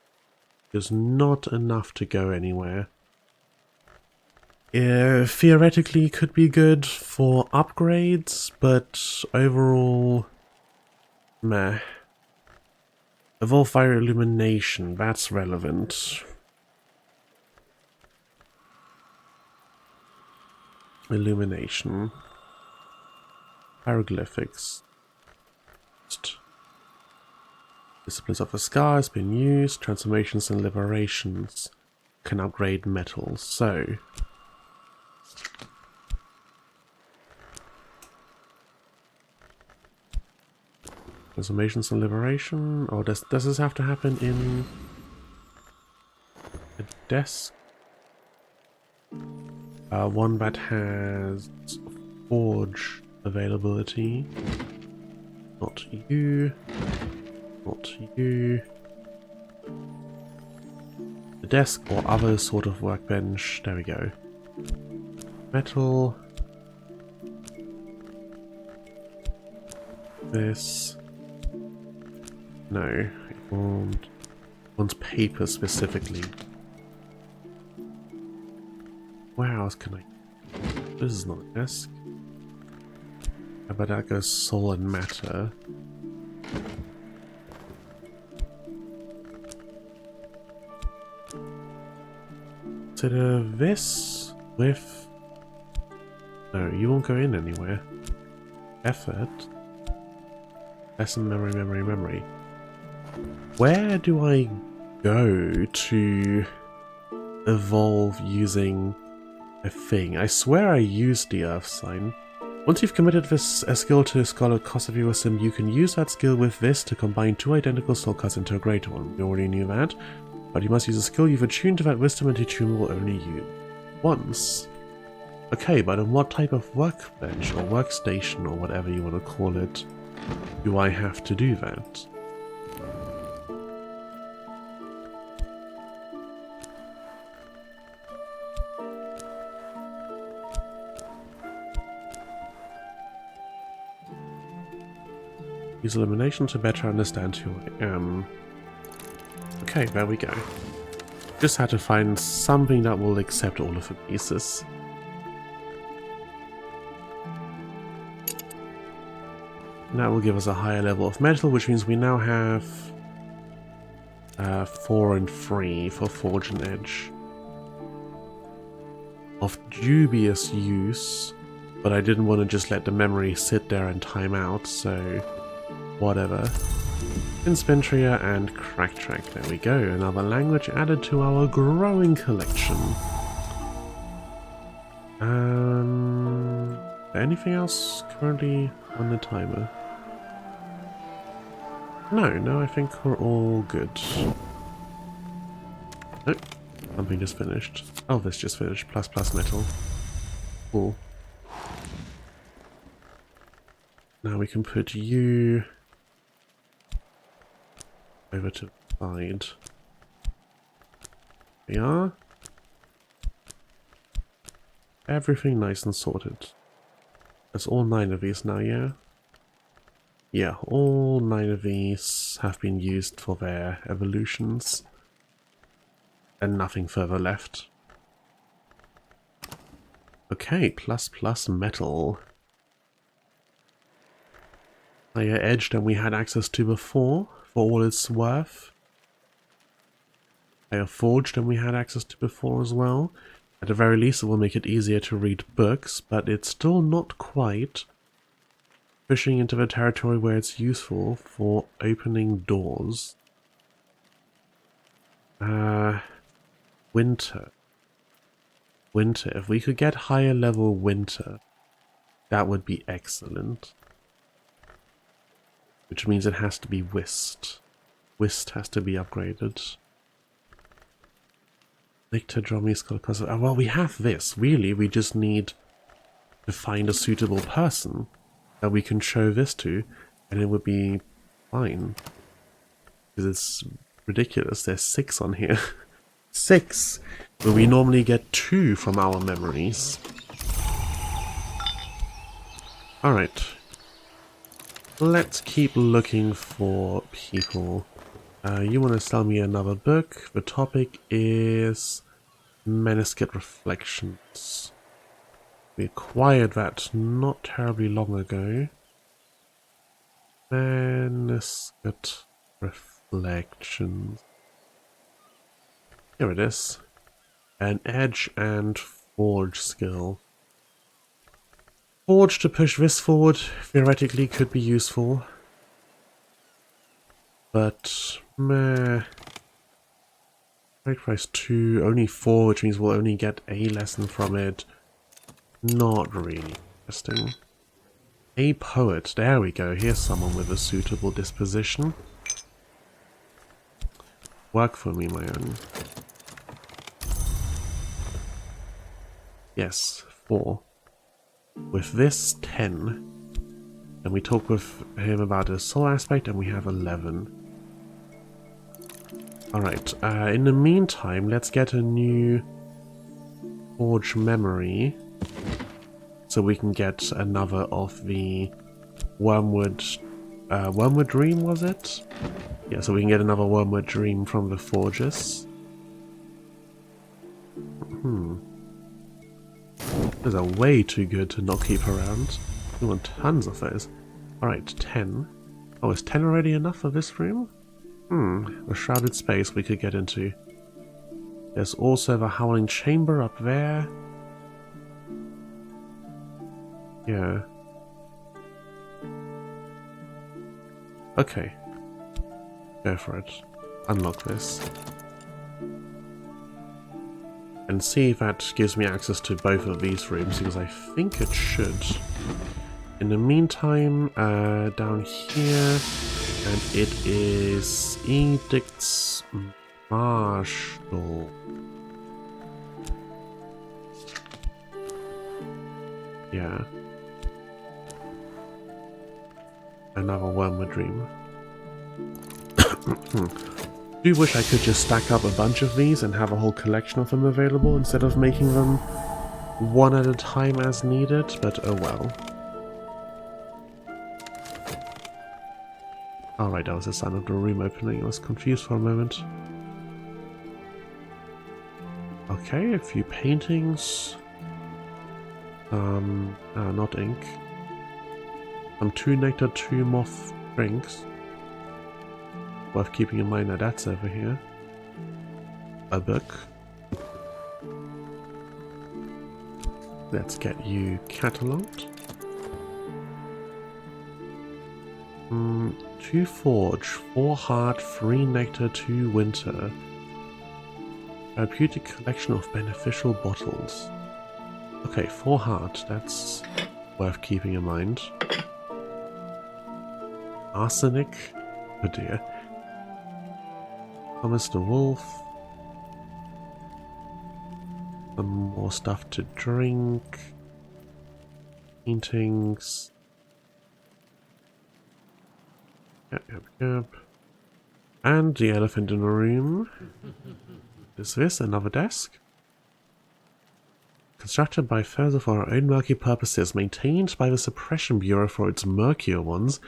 It's not enough to go anywhere. Theoretically could be good for upgrades, but overall, meh. Evolve Fire Illumination, that's relevant. Illumination. Hieroglyphics. Disciplines of the Scar has been used. Transformations and Liberations can upgrade metals. So, transformations and liberation. Or does this have to happen in a desk? One that has forge availability. Not you. Not you. The desk or other sort of workbench. There we go. Metal. This. No, it wants paper specifically. Where else can I? This is not a desk. But that goes soul and matter. Consider this with... No, you won't go in anywhere. Effort. Lesson, memory. Where do I go to evolve using a thing? I swear I used the Earth Sign. Once you've committed this skill to Scholar Kosaviwa Sim, you can use that skill with this to combine two identical soul cards into a greater one. You already knew that, but you must use a skill you've attuned to that wisdom, and attune will only use once. Okay, but on what type of workbench or workstation or whatever you want to call it do I have to do that? Use elimination to better understand who I am. Okay, there we go. Just had to find something that will accept all of the pieces. And that will give us a higher level of metal, which means we now have 4 and 3 for Forge and Edge. Of dubious use, but I didn't want to just let the memory sit there and time out, so whatever. Inspentria and Cracktrack. There we go. Another language added to our growing collection. Anything else currently on the timer? No, I think we're all good. Nope, something just finished. Oh, this just finished. Plus metal. Cool. Now we can put you over to the side. We are. Everything nice and sorted. That's all 9 of these now, yeah? Yeah, all 9 of these have been used for their evolutions. And nothing further left. Okay, plus metal. Higher edge than we had access to before, for all it's worth. Higher forge than we had access to before as well. At the very least, it will make it easier to read books, but it's still not quite pushing into the territory where it's useful for opening doors. Winter. If we could get higher level winter, that would be excellent. Which means it has to be Whist. Whist has to be upgraded. Victor Dromi Scholar Kosaviwa. Well, we have this. Really, we just need to find a suitable person that we can show this to, and it would be fine. Because it's ridiculous. There's 6 on here. 6! Where we normally get 2 from our memories. Alright. Let's keep looking for people. You want to sell me another book. The topic is Manuscript Reflections. We acquired that not terribly long ago. Manuscript Reflections. Here it is. An Edge and Forge skill. Forge to push this forward theoretically could be useful. But, meh. Trade price 2, only 4, which means we'll only get a lesson from it. Not really interesting. A poet, there we go, here's someone with a suitable disposition. Work for me, my own. Yes, 4. With this, 10. And we talk with him about his soul aspect, and we have 11. Alright, in the meantime, let's get a new Forge memory. So we can get another of the Wormwood Dream, was it? Yeah, so we can get another Wormwood Dream from the Forges. Those are way too good to not keep around. We want tons of those. Alright, 10. Oh, is 10 already enough for this room? The shrouded space we could get into. There's also the Howling Chamber up there. Yeah. Okay. Go for it. Unlock this. And see if that gives me access to both of these rooms, because I think it should. In the meantime, down here, and it is Edict's Marshal. Yeah. Another Wormwood Dream. Do wish I could just stack up a bunch of these and have a whole collection of them available instead of making them one at a time as needed, but oh well. Alright, that was the sound of the room opening. I was confused for a moment. Okay, a few paintings. Not ink. Some 2 nectar, 2 moth drinks. Worth keeping in mind that that's over here. A book. Let's get you catalogued. 2 forge, 4 heart, 3 nectar, 2 winter. Therapeutic collection of beneficial bottles. Okay, 4 heart, that's worth keeping in mind. Arsenic? Oh dear. Thomas the Wolf. Some more stuff to drink. Paintings. Yep. And the elephant in the room. Is this another desk? Constructed by Further for our own murky purposes, maintained by the Suppression Bureau for its murkier ones,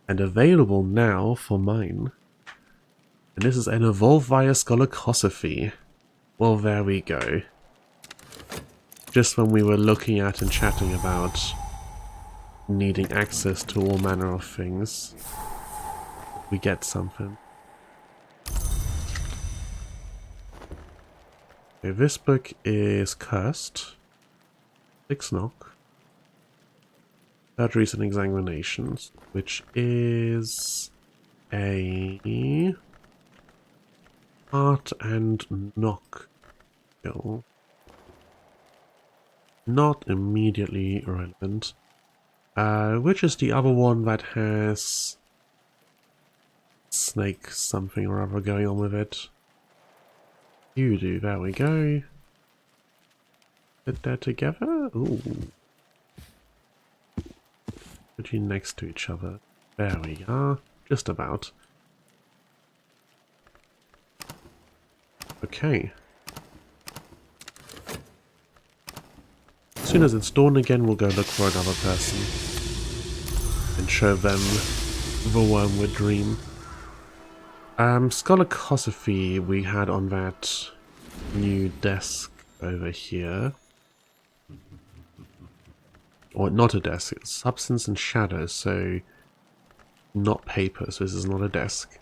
and available now for mine. And this is an Evolve via Skolokosophy. Well, there we go. Just when we were looking at and chatting about needing access to all manner of things, we get something. Okay, this book is Cursed. 6 knock. Surgeries and Examinations, which is a art and knock skill. Not immediately relevant. Which is the other one that has snake something or other going on with it? You do, there we go. Put that together? Ooh. Put you next to each other. There we are. Just about. Okay. As soon as it's dawn again, we'll go look for another person. And show them the Wormwood Dream. Skolokosophy we had on that new desk over here. Or not a desk, it's Substance and Shadow, so not paper, so this is not a desk.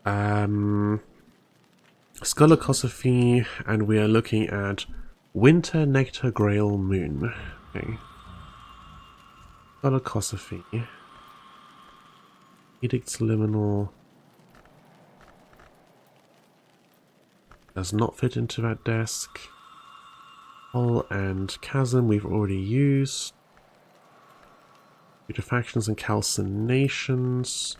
Skolokosophy, and we are looking at Winter Nectar Grail Moon. Okay. Skolokosophy. Edict's Liminal. Does not fit into that desk. Hole and Chasm we've already used. Putrefactions and Calcinations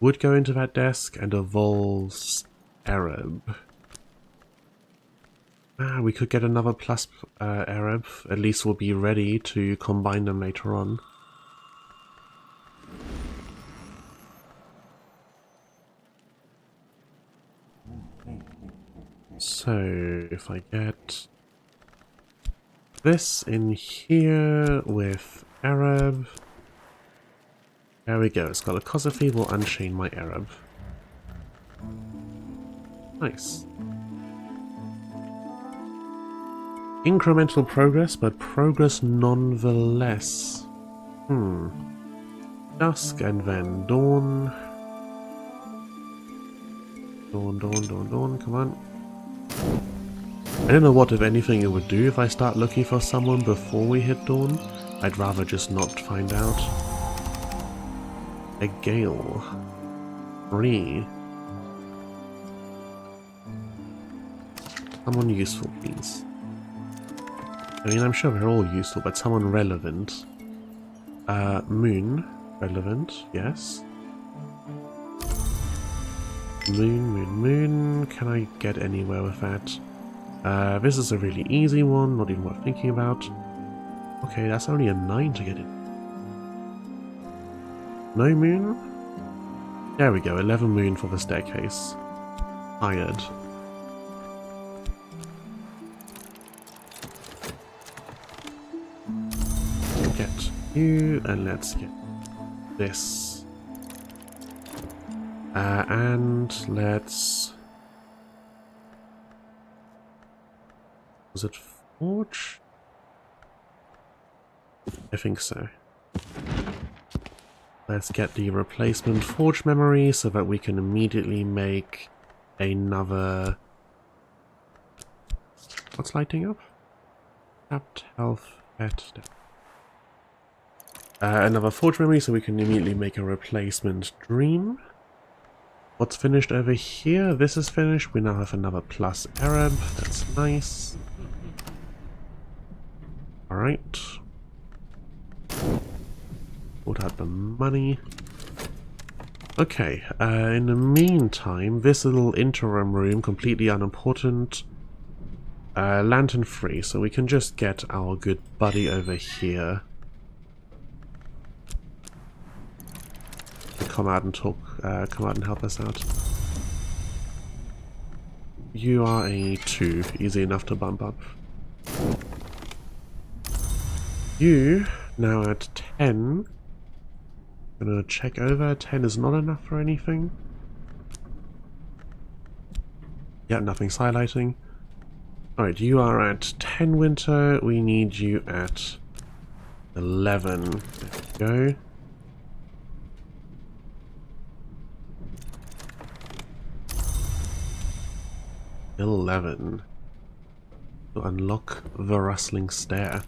would go into that desk, and evolves Arab. We could get another plus Arab. At least we'll be ready to combine them later on. So, if I get this in here with Arab. There we go. Skolokosophy will unchain my Arab. Nice. Incremental progress, but progress nonetheless. Dusk and then dawn. Dawn, come on. I don't know what, if anything, it would do if I start looking for someone before we hit dawn. I'd rather just not find out. A gale. 3. Someone useful, please. I mean, I'm sure they're all useful, but someone relevant. Moon. Relevant, yes. Moon. Can I get anywhere with that? This is a really easy one, not even worth thinking about. Okay, that's only a 9 to get it. No moon? There we go, 11 moon for the staircase. Tired. Get you, and let's get this. And let's... Was it forge? I think so. Let's get the replacement forge memory so that we can immediately make another... What's lighting up? Tapped health at... another forge memory so we can immediately make a replacement dream. What's finished over here? This is finished. We now have another plus Arab. That's nice. Alright. Put out the money. Okay, in the meantime, this little interim room, completely unimportant. Lantern free, so we can just get our good buddy over here. Come out and talk, come out and help us out. You are a 2, easy enough to bump up. You, now at 10. Gonna check over, 10 is not enough for anything. Yeah, nothing's highlighting. Alright, you are at 10 winter, we need you at 11. There we go. $11 to unlock the rustling stair.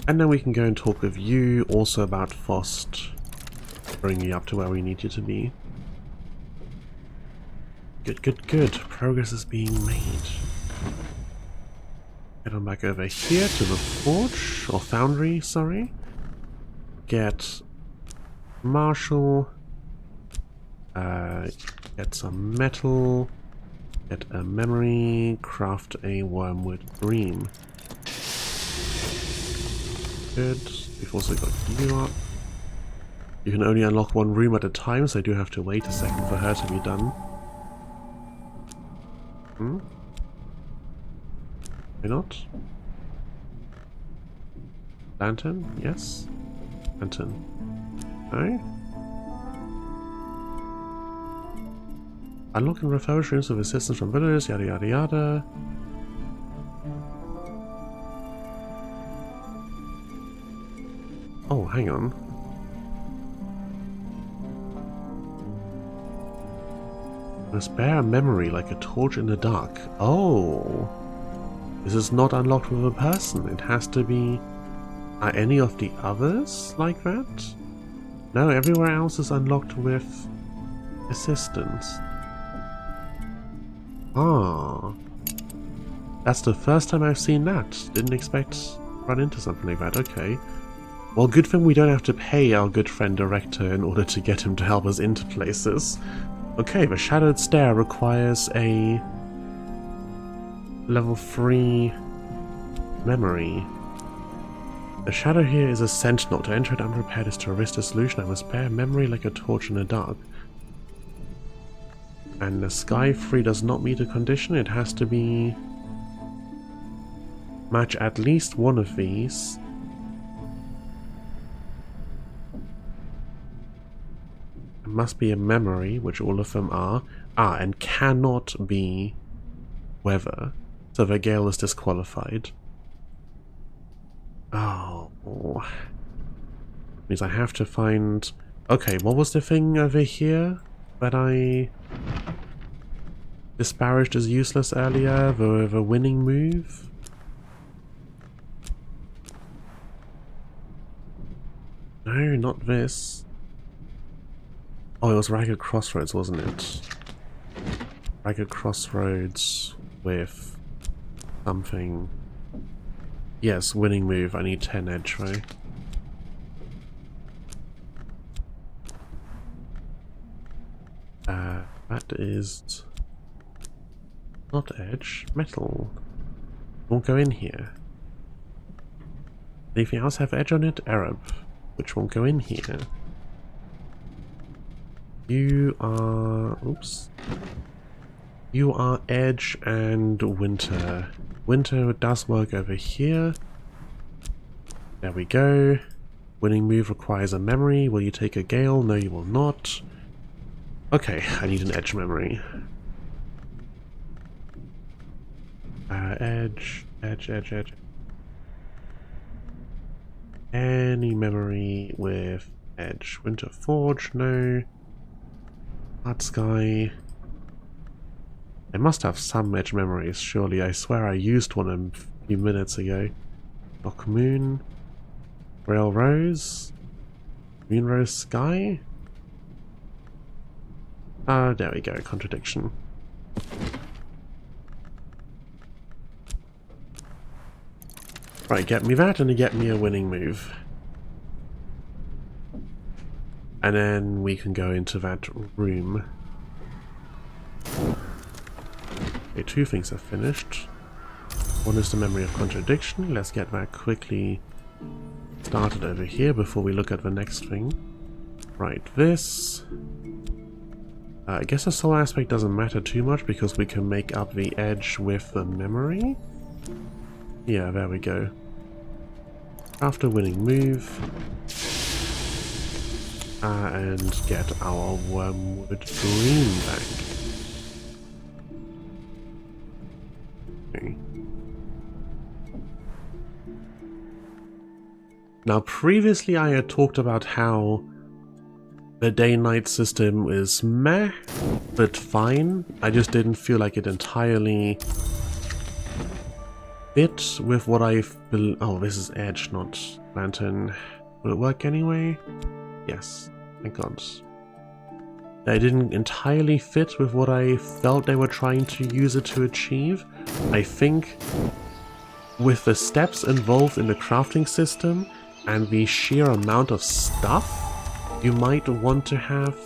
And then we can go and talk with you also about Fost, bring you up to where we need you to be. Good. Progress is being made. Get on back over here to the forge, or foundry, sorry. Get Marshall. Get some metal. Get a memory, craft a wormwood dream. Good. We've also got you up. You can only unlock one room at a time, so I do have to wait a second for her to be done. Why not? Lantern? Yes. Lantern. No? Unlocking refurbished rooms with assistance from villagers, yada yada yada. Oh, hang on. Must bear a memory like a torch in the dark. Oh! This is not unlocked with a person. It has to be... Are any of the others like that? No, everywhere else is unlocked with assistance. Ah, that's the first time I've seen that. Didn't expect to run into something like that. Okay. Well, good thing we don't have to pay our good friend Director in order to get him to help us into places. Okay, the Shadowed Stair requires a level 3 memory. The shadow here is a sentinel. To enter it unprepared is to risk a solution. I must bear memory like a torch in the dark. And the Sky Free does not meet a condition. It has to be... match at least one of these. It must be a memory, which all of them are. Ah, and cannot be weather. So the gale is disqualified. Oh. Means I have to find... Okay, what was the thing over here that I disparaged as useless earlier? The winning move? No, not this. Oh, it was Ragged Crossroads, wasn't it? Ragged Crossroads with something. Yes, winning move. I need 10 edge, right? That is not edge. Metal. Won't go in here. Anything else have edge on it? Arab. Which won't go in here. You are... Oops. You are edge and winter. Winter does work over here. There we go. Winning move requires a memory. Will you take a gale? No, you will not. Okay, I need an edge memory. Edge. Any memory with edge. Winter Forge, no. Hard Sky. I must have some edge memories, surely. I swear I used one a few minutes ago. Rock Moon. Rail Rose. Moon Rose Sky. There we go, contradiction. Right, get me that and get me a winning move. And then we can go into that room. Okay, two things are finished. One is the memory of contradiction. Let's get that quickly started over here before we look at the next thing. Right, this. I guess the soul aspect doesn't matter too much because we can make up the edge with the memory. Yeah, there we go. After winning move. And get our Wormwood Dream back. Okay. Now, previously I had talked about how the day-night system is meh, but fine. I just didn't feel like it entirely fit with what I've been... Oh, this is Edge, not Lantern. Will it work anyway? Yes, thank God. They didn't entirely fit with what I felt they were trying to use it to achieve. I think with the steps involved in the crafting system and the sheer amount of stuff you might want to have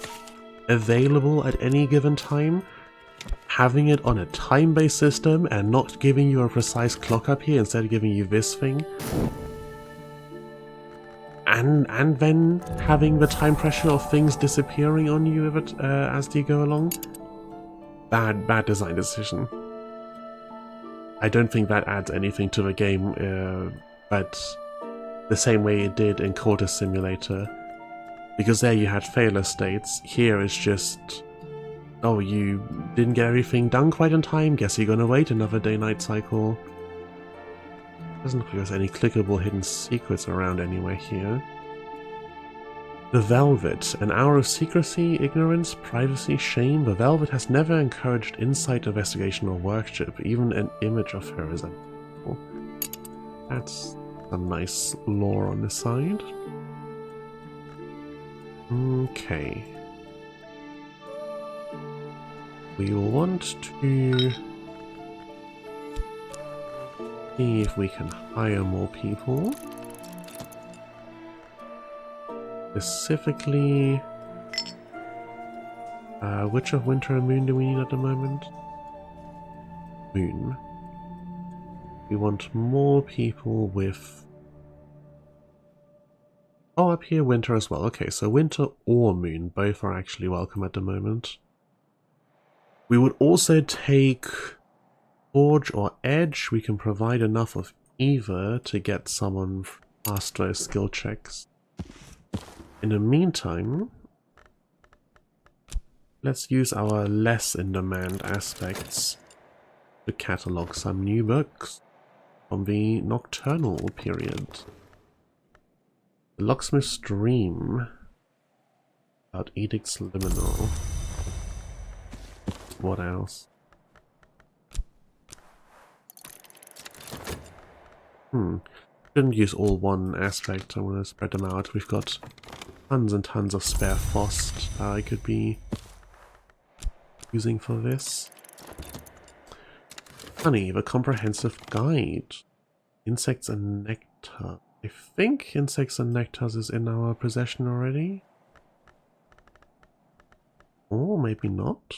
available at any given time, having it on a time-based system and not giving you a precise clock up here, instead of giving you this thing, and then having the time pressure of things disappearing on you as you go along. Bad design decision. I don't think that adds anything to the game, but the same way it did in Quarter Simulator. Because there you had failure states, here it's just, oh, you didn't get everything done quite in time, guess you're gonna wait another day-night cycle. Doesn't look like there's any clickable hidden secrets around anywhere here. The Velvet, an hour of secrecy, ignorance, privacy, shame. The Velvet has never encouraged insight, investigation, or worship. Even an image of her is unhelpful. That's some nice lore on the side. Okay. We will want to see if we can hire more people. Specifically, which of Winter and Moon do we need at the moment? Moon. We want more people with... Oh, up here, Winter as well. Okay, so Winter or Moon, both are actually welcome at the moment. We would also take Forge or Edge. We can provide enough of either to get someone past those skill checks. In the meantime, let's use our less in demand aspects to catalog some new books. from the nocturnal period. The Locksmith's Dream about Edict's Liminal. What else? Shouldn't use all one aspect. I'm going to spread them out. We've got tons and tons of spare Fost I could be using for this. Honey, the comprehensive guide. Insects and nectar. I think insects and nectars is in our possession already. Or maybe not.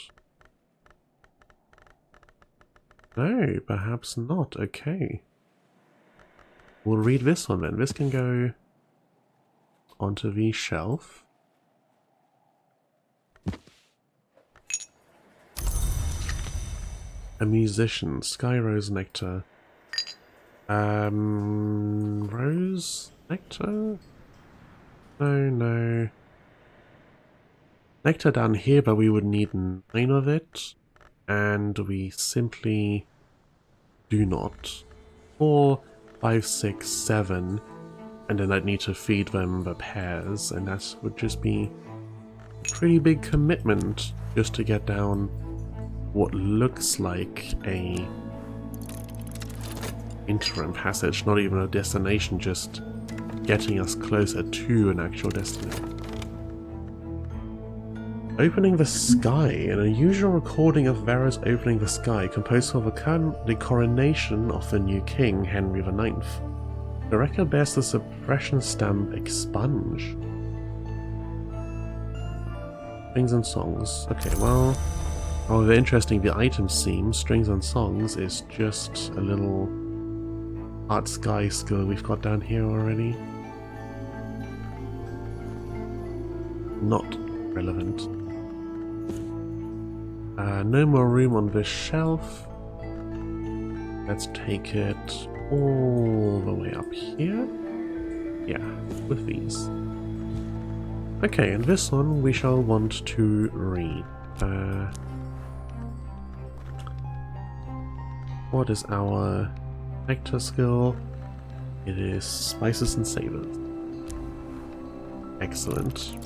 No, perhaps not. Okay. We'll read this one then. This can go onto the shelf. A musician, Sky Rose Nectar. Rose Nectar? No. Nectar down here, but we would need 9 of it. And we simply do not. 4, 5, 6, 7. And then I'd need to feed them the pairs, and that would just be a pretty big commitment just to get down what looks like a interim passage, not even a destination, just getting us closer to an actual destination. Opening the Sky, an unusual recording of Varro's Opening the Sky, composed for the coronation of the new king, Henry IX. The record bears the suppression stamp Expunge. Strings and songs. Okay, well, however interesting the item seems, strings and songs is just a little art sky skill we've got down here already. Not relevant. No more room on this shelf. Let's take it all the way up here. Yeah, with these. Okay, and this one we shall want to read. What is our nectar skill? It is spices and savors. Excellent.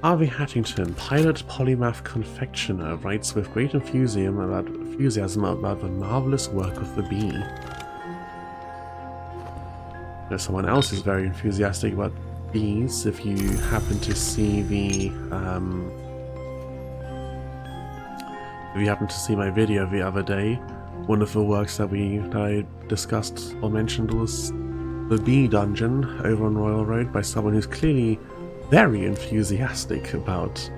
Harvey Hattington, pilot polymath confectioner, writes with great enthusiasm about the marvelous work of the bee. Now, someone else is very enthusiastic about bees. If you happen to see my video the other day, one of the works that I discussed or mentioned was the Bee Dungeon over on Royal Road by someone who's clearly very enthusiastic about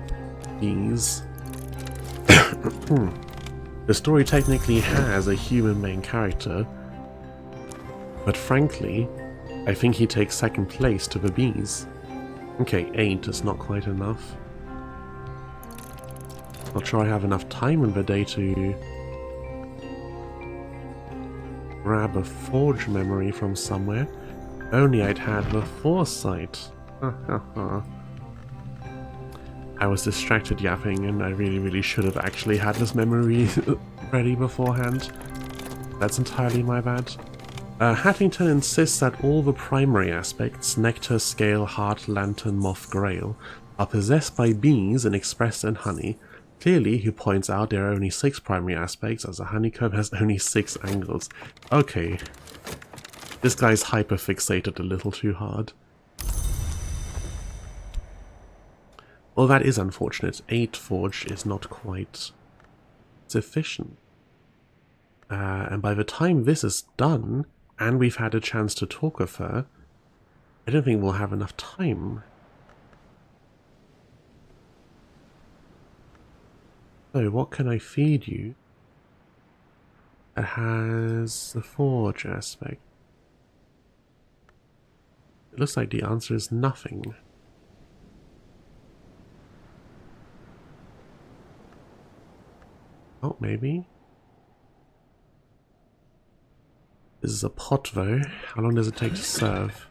bees. The story technically has a human main character, but frankly, I think he takes second place to the bees. Okay, 8 is not quite enough. Not sure I have enough time in the day to grab a forge memory from somewhere. Only I'd had the foresight. I was distracted yapping, and I really should have actually had this memory ready beforehand. That's entirely my bad. Hattington insists that all the primary aspects, nectar, scale, heart, lantern, moth, grail, are possessed by bees and expressed in honey. Clearly, he points out there are only 6 primary aspects, as a honeycomb has only 6 angles. Okay. This guy's hyper-fixated a little too hard. Well, that is unfortunate. 8 forge is not quite sufficient. And by the time this is done, and we've had a chance to talk with her, I don't think we'll have enough time. So, what can I feed you that has the forge aspect? It looks like the answer is nothing. Oh, maybe. This is a pot though. How long does it take to serve?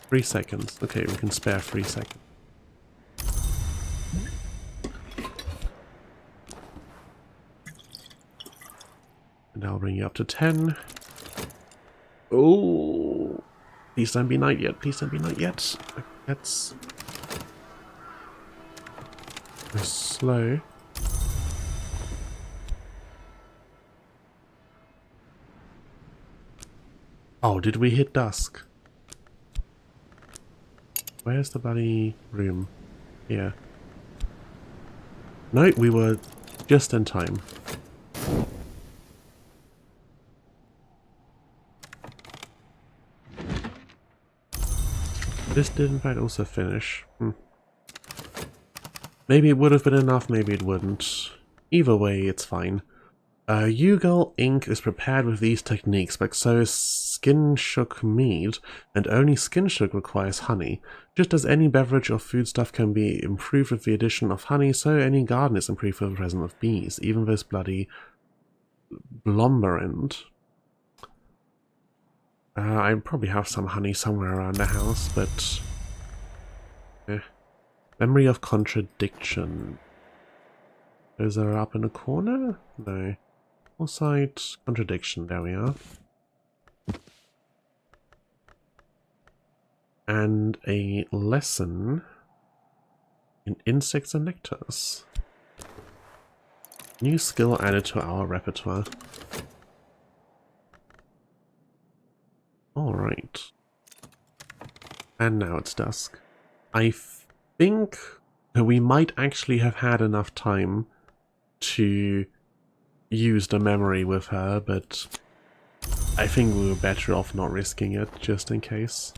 3 seconds. Okay, we can spare 3 seconds. And I'll bring you up to 10. Oh, please don't be night yet. Please don't be night yet. That's slow. Oh, did we hit dusk? Where's the bloody room? Here. No, we were just in time. This did in fact also finish. Maybe it would have been enough, maybe it wouldn't. Either way, it's fine. Yugal ink is prepared with these techniques, but so is Skin Shook mead, and only Skin Shook requires honey. Just as any beverage or foodstuff can be improved with the addition of honey, so any garden is improved with the presence of bees, even this bloody Blomberend. I probably have some honey somewhere around the house, but... Memory of contradiction. Those are up in the corner? No. Foresight, contradiction, there we are. And a lesson in insects and nectars. New skill added to our repertoire. Alright. And now it's dusk. I think we might actually have had enough time to use the memory with her, but I think we were better off not risking it, just in case.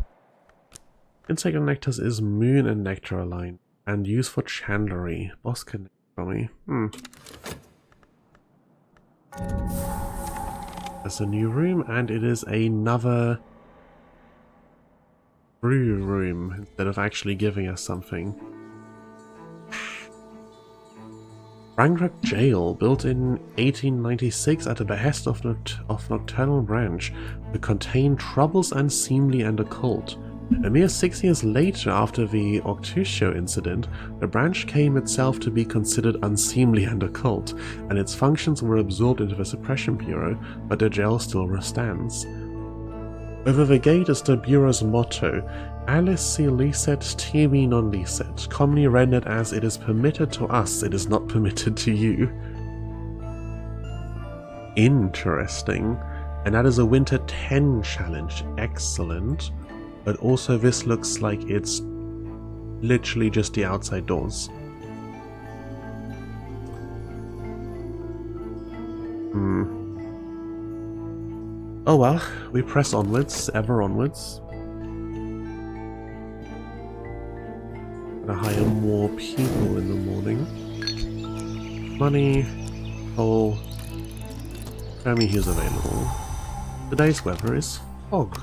Insect and nectars is moon and nectar aligned, and used for chandlery. Boss can for me. There's a new room, and it is another brew room, instead of actually giving us something. Bankrupt Jail, built in 1896 at the behest of Nocturnal Branch, to contain troubles unseemly and occult. A mere 6 years later, after the Octusio incident, the branch came itself to be considered unseemly and occult, and its functions were absorbed into the Suppression Bureau, but the jail still stands. Over the gate is the Bureau's motto, Alice si licet tibi non licet, commonly rendered as it is permitted to us, it is not permitted to you. Interesting. And that is a Winter 10 challenge. Excellent. But also this looks like it's literally just the outside doors. Oh well, we press onwards, ever onwards. Gonna hire more people in the morning. Money, coal. Tell me who's available. Today's weather is fog.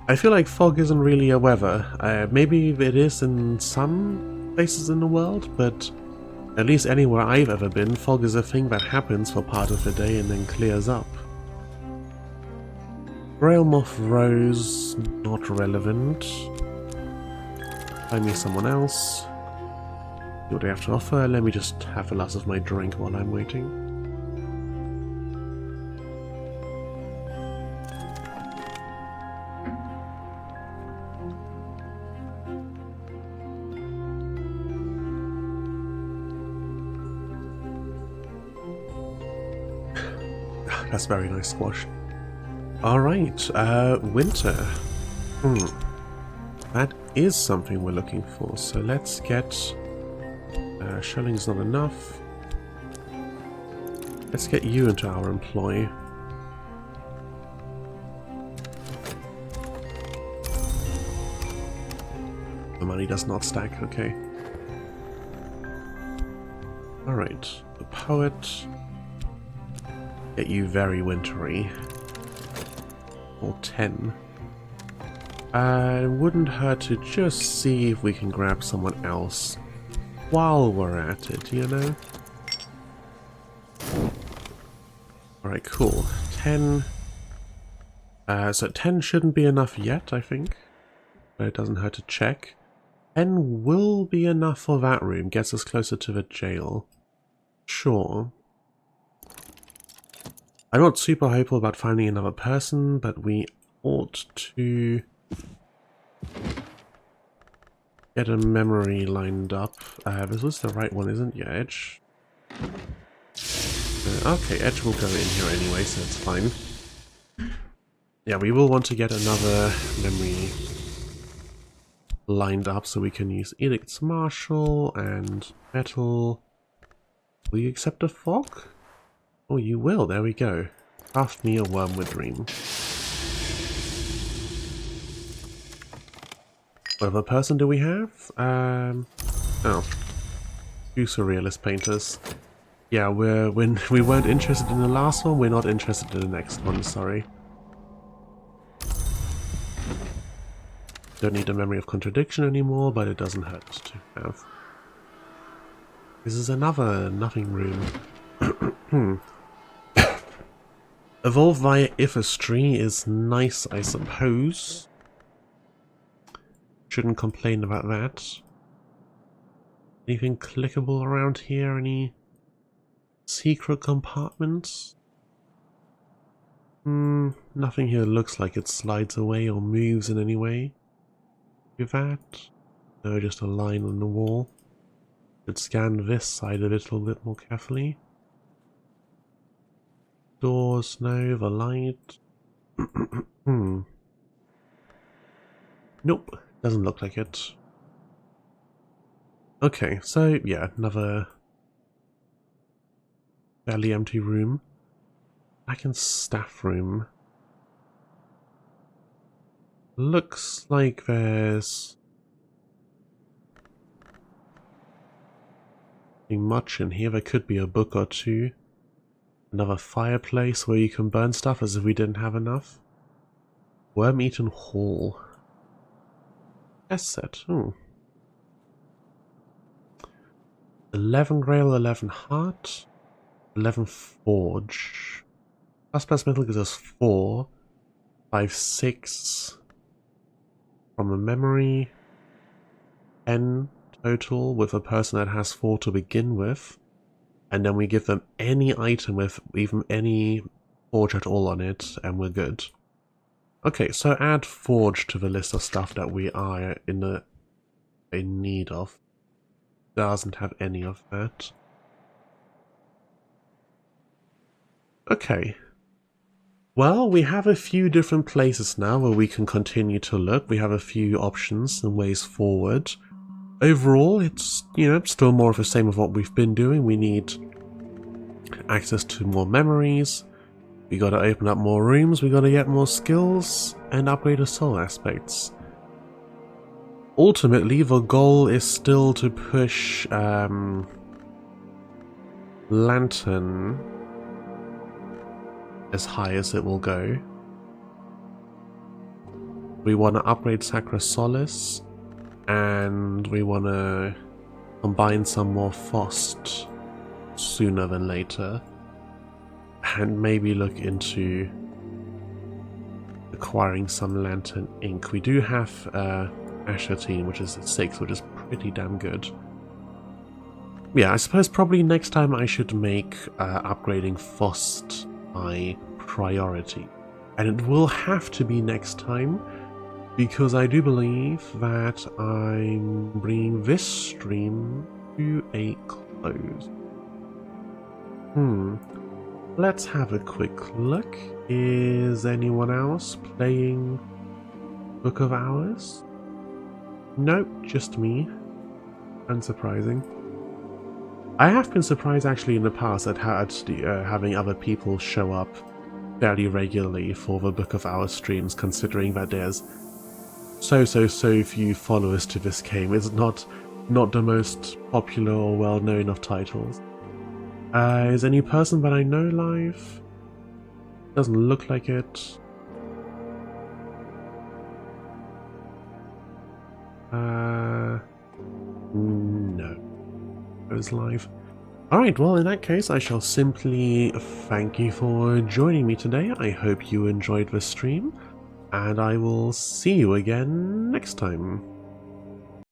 I feel like fog isn't really a weather. Maybe it is in some places in the world, but at least anywhere I've ever been, fog is a thing that happens for part of the day and then clears up. Railmoth Rose, not relevant. Find me someone else. See what they have to offer. Let me just have a glass of my drink while I'm waiting. That's very nice squash. Alright, winter. That is something we're looking for, so let's get... shelling's not enough. Let's get you into our employ. The money does not stack, okay. Alright, the poet. Get you very wintry. Or 10. Wouldn't hurt to just see if we can grab someone else while we're at it, you know? Alright, cool. 10. So 10 shouldn't be enough yet, I think. But it doesn't hurt to check. 10 will be enough for that room. Gets us closer to the jail. Sure. I'm not super hopeful about finding another person, but we ought to get a memory lined up. This was the right one, isn't it? Yeah, Edge. Okay, Edge will go in here anyway, so it's fine. Yeah, we will want to get another memory lined up so we can use Edict's Marshal and Metal. Will you accept a fog? Oh, you will. There we go. Craft me a Wormwood Dream. What other person do we have? Oh. 2 Surrealist Painters. Yeah, we weren't interested in the last one, we're not interested in the next one, sorry. Don't need a Memory of Contradiction anymore, but it doesn't hurt to have. This is another nothing room. Evolve via Ifastry is nice, I suppose. Shouldn't complain about that. Anything clickable around here? Any secret compartments? Nothing here looks like it slides away or moves in any way. With that? No, just a line on the wall. Should scan this side a little bit more carefully. Doors, no, the light. Nope, doesn't look like it. Okay, so yeah, another fairly empty room. Back in staff room. Looks like there's nothing much in here. There could be a book or two. Another fireplace where you can burn stuff as if we didn't have enough. Worm-Eaten Hall. Yes, set. 11 Grail, 11 Heart, 11 Forge. Plus metal gives us 4. 5, 6. From a memory. 10 total with a person that has 4 to begin with. And then we give them any item with even any forge at all on it, and we're good. Okay, so add forge to the list of stuff that we are in need of. Doesn't have any of that. Okay. Well, we have a few different places now where we can continue to look. We have a few options and ways forward. Overall, it's, still more of the same of what we've been doing. We need access to more memories. We gotta open up more rooms. We gotta get more skills and upgrade the soul aspects. Ultimately, the goal is still to push Lantern as high as it will go. We want to upgrade Sacra Solace, and we want to combine some more Fost sooner than later, and maybe look into acquiring some Lantern ink. We do have Ashertine, which is 6, which is pretty damn good. Yeah, I suppose probably next time I should make upgrading Fost my priority. And it will have to be next time, because I do believe that I'm bringing this stream to a close. Let's have a quick look. Is anyone else playing Book of Hours? Nope, just me. Unsurprising. I have been surprised actually in the past at having other people show up fairly regularly for the Book of Hours streams, considering that there's so few followers to this game. It's not the most popular or well-known of titles. Is any person that I know live? Doesn't look like it. No. It was live. Alright, well in that case I shall simply thank you for joining me today. I hope you enjoyed the stream, and I will see you again next time.